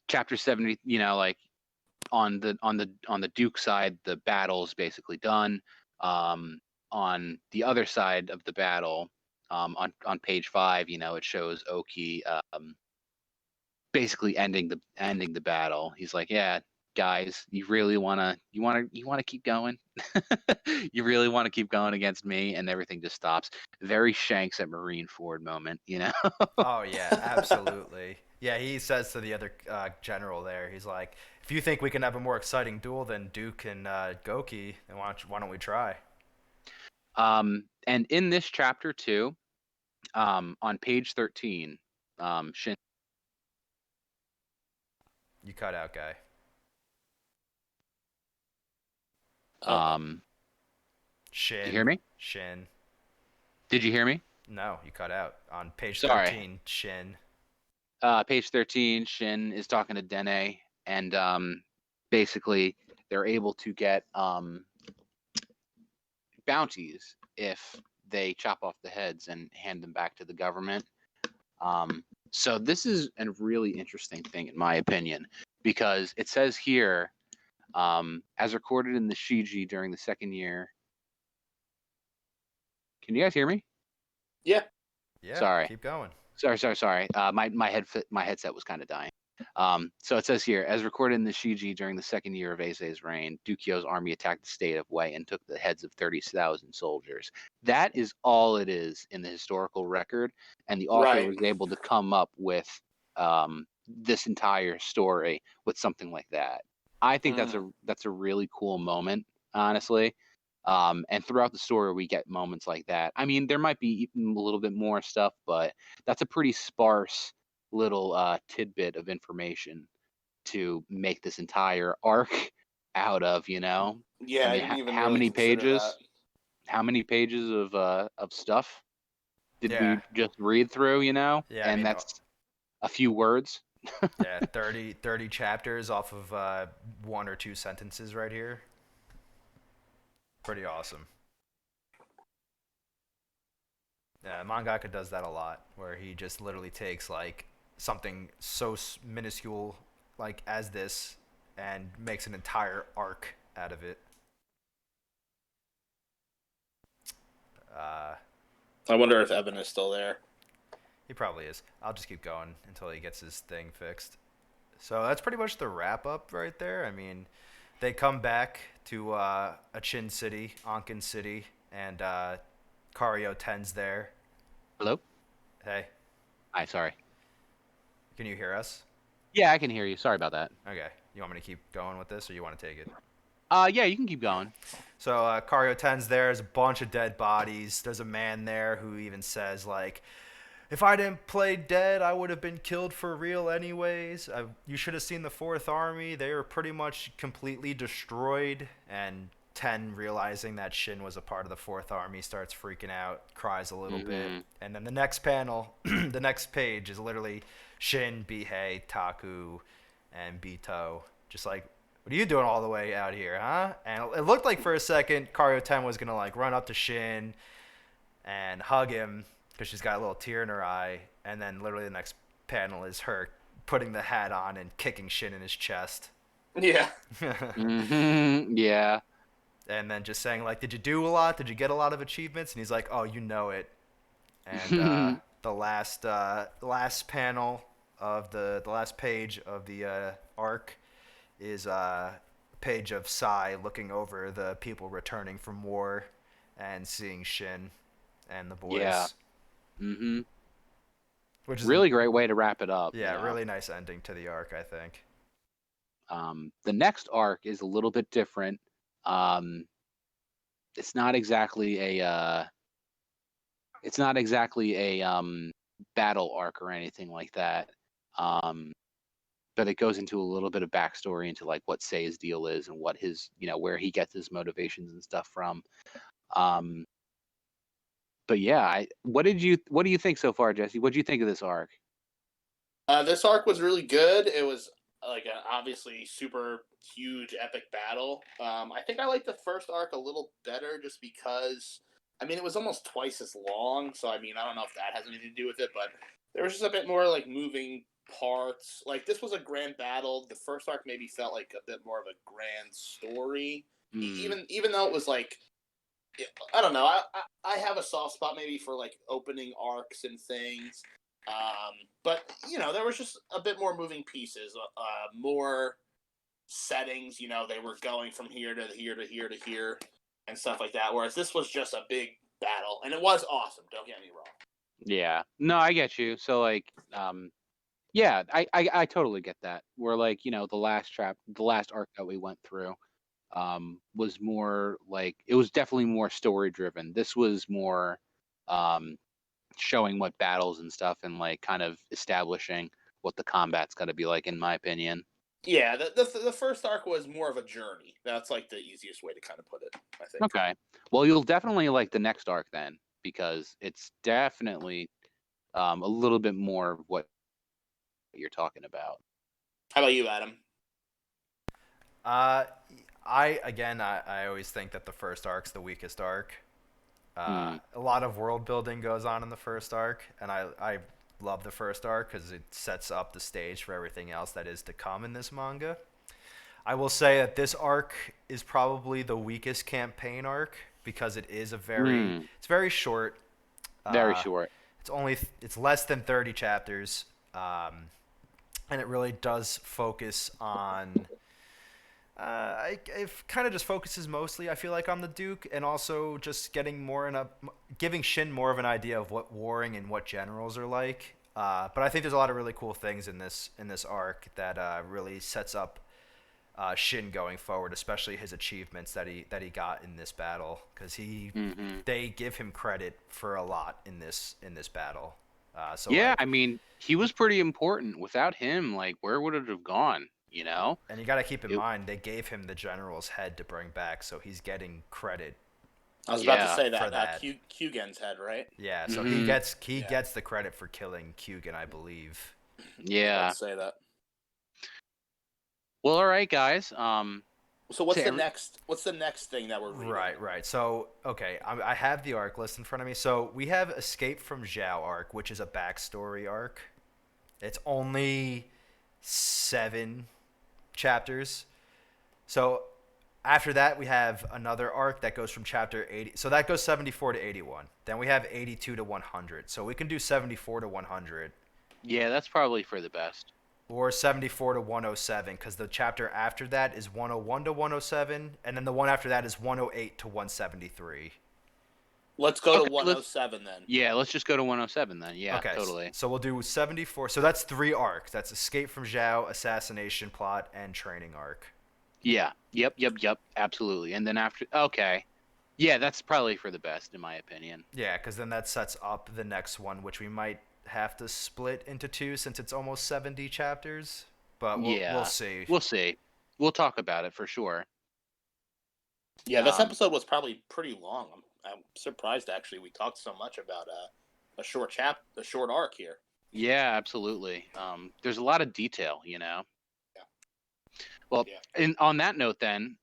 Chapter 70. Like on the Duke side, the battle's basically done. On the other side of the battle, on page 5, it shows Oki basically ending the battle. He's like, "Yeah, guys, you wanna keep going? You really want to keep going against me?" And everything just stops. Very Shanks at Marineford moment. Oh yeah, absolutely. Yeah, he says to the other general there, he's like, "If you think we can have a more exciting duel than Duke and Goki, then why don't we try?" And in this chapter too, on page 13, Shin. You cut out, guy. Um, did you hear me? Shin. Did you hear me? No, you cut out on page Sorry. 13. Shin. Page 13, Shin is talking to Dene, and basically they're able to get bounties if they chop off the heads and hand them back to the government. So this is a really interesting thing, in my opinion, because it says here, as recorded in the Shiji during the second year. Can you guys hear me? Yeah. Yeah. Sorry. Keep going. Sorry. My headset was kind of dying. So it says here, as recorded in the Shiji during the second year of Eisei's reign, Dukyo's army attacked the state of Wei and took the heads of 30,000 soldiers. That is all it is in the historical record, and the author Right. was able to come up with this entire story with something like that. I think that's a really cool moment, honestly. And throughout the story, we get moments like that. I mean, there might be even a little bit more stuff, but that's a pretty sparse little tidbit of information to make this entire arc out of. I Yeah, I mean, didn't even how really many consider that. pages? How many pages of stuff did Yeah. we just read through? Yeah, I And mean, that's a few words. yeah, 30 chapters off of one or two sentences right here. Pretty awesome. Yeah, Mangaka does that a lot, where he just literally takes like something so minuscule like as this and makes an entire arc out of it. Uh, I wonder if Evan is still there. he probably is. I'll just keep going until he gets his thing fixed. So that's pretty much the wrap up right there. I mean, they come back to Achin City, Ankin City, and Kario Ten's there. Hello? Hey, Hi, sorry. can you hear us? Yeah, I can hear you. Sorry about that. Okay. You want me to keep going with this, or you want to take it? Yeah, you can keep going. So Kario Ten's there. There's a bunch of dead bodies. There's a man there who even says like, if I didn't play dead, I would have been killed for real anyways. You should have seen the Fourth Army. They were pretty much completely destroyed. And Ten, realizing that Shin was a part of the Fourth Army, starts freaking out, cries a little bit. And then the next panel, the next page is literally Shin, Bihei, Taku, and Bito. Just like, what are you doing all the way out here, huh? And it looked like for a second Kario Ten was going to like run up to Shin and hug him, because she's got a little tear in her eye, and then literally the next panel is her putting the hat on and kicking Shin in his chest. Yeah. Yeah. And then just saying, like, did you do a lot? Did you get a lot of achievements? And he's like, oh, you know it. And the last panel of the last page of the arc is a page of Sai looking over the people returning from war and seeing Shin and the boys. Yeah. Which is Really great way to wrap it up. Yeah, you know? really nice ending to the arc, I think. The next arc is a little bit different. It's not exactly a battle arc or anything like that. But it goes into a little bit of backstory into like what Sei's deal is and what his, where he gets his motivations and stuff from. But yeah, what do you think so far, Jesse? What do you think of this arc? This arc was really good. It was like an obviously super huge epic battle. I think I liked the first arc a little better just because, I mean, it was almost twice as long. So, I mean, I don't know if that has anything to do with it, but there was just a bit more like moving parts. Like, this was a grand battle. The first arc maybe felt like a bit more of a grand story. Even though it was like, I don't know. I have a soft spot maybe for like opening arcs and things. But there was just a bit more moving pieces, more settings. They were going from here to here to here to here and stuff like that. Whereas this was just a big battle, and it was awesome. Don't get me wrong. Yeah, no, I get you. So like, yeah, I totally get that. Where like, the last arc that we went through, was more like, it was definitely more story driven. This was more, showing what battles and stuff and like kind of establishing what the combat's got to be like, in my opinion. Yeah, the first arc was more of a journey. That's like the easiest way to kind of put it, I think. Okay, well, you'll definitely like the next arc then, because it's definitely a little bit more of what you're talking about. How about you, Adam? I always think that the first arc's the weakest arc. A lot of world building goes on in the first arc, and I love the first arc because it sets up the stage for everything else that is to come in this manga. I will say that this arc is probably the weakest campaign arc because it is it's very short. Very short. It's less than 30 chapters, and it really does focus on. It kind of just focuses mostly, I feel like, on the Duke, and also just giving Shin more of an idea of what warring and what generals are like. But I think there's a lot of really cool things in this arc that really sets up Shin going forward, especially his achievements that he got in this battle, because they give him credit for a lot in this battle. I mean, he was pretty important. Without him, like, where would it have gone? And you got to keep in mind, they gave him the general's head to bring back, so he's getting credit. I was about to say that. Kyugen's head, right? Yeah, so he gets the credit for killing Kyugen, I believe. Yeah. I was about to say that. Well, all right, guys. So what's the next thing that we're reading? Right. So, okay, I have the arc list in front of me. So we have Escape from Zhao arc, which is a backstory arc. It's only 7 chapters. So after that, we have another arc that goes from chapter 80. So that goes 74 to 81. Then we have 82 to 100. So we can do 74 to 100. Yeah, that's probably for the best. Or 74 to 107, because the chapter after that is 101 to 107, and then the one after that is 108 to 173. Let's go to 107 then. Yeah, let's just go to 107 then. Yeah, okay, totally. So we'll do 74. So that's 3 arcs. That's Escape from Zhao, Assassination Plot, and Training arc. Yeah. Yep. Absolutely. And then after, okay. Yeah, that's probably for the best, in my opinion. Yeah, because then that sets up the next one, which we might have to split into two since it's almost 70 chapters. But we'll Yeah, see. we'll see. We'll talk about it for sure. Yeah, this Um, episode was probably pretty long. I'm surprised actually we talked so much about a short arc here. Yeah, absolutely. There's a lot of detail, you know. Yeah. Well, Yeah. and on that note, then,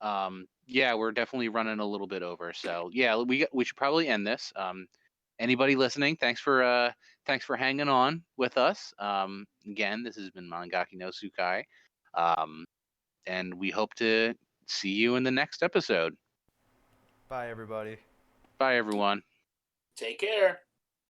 yeah, we're definitely running a little bit over. So yeah, we should probably end this. Anybody listening, thanks for hanging on with us. Again, this has been Mangaki no Tsukai, and we hope to see you in the next episode. Bye, everybody. Bye, everyone. Take care.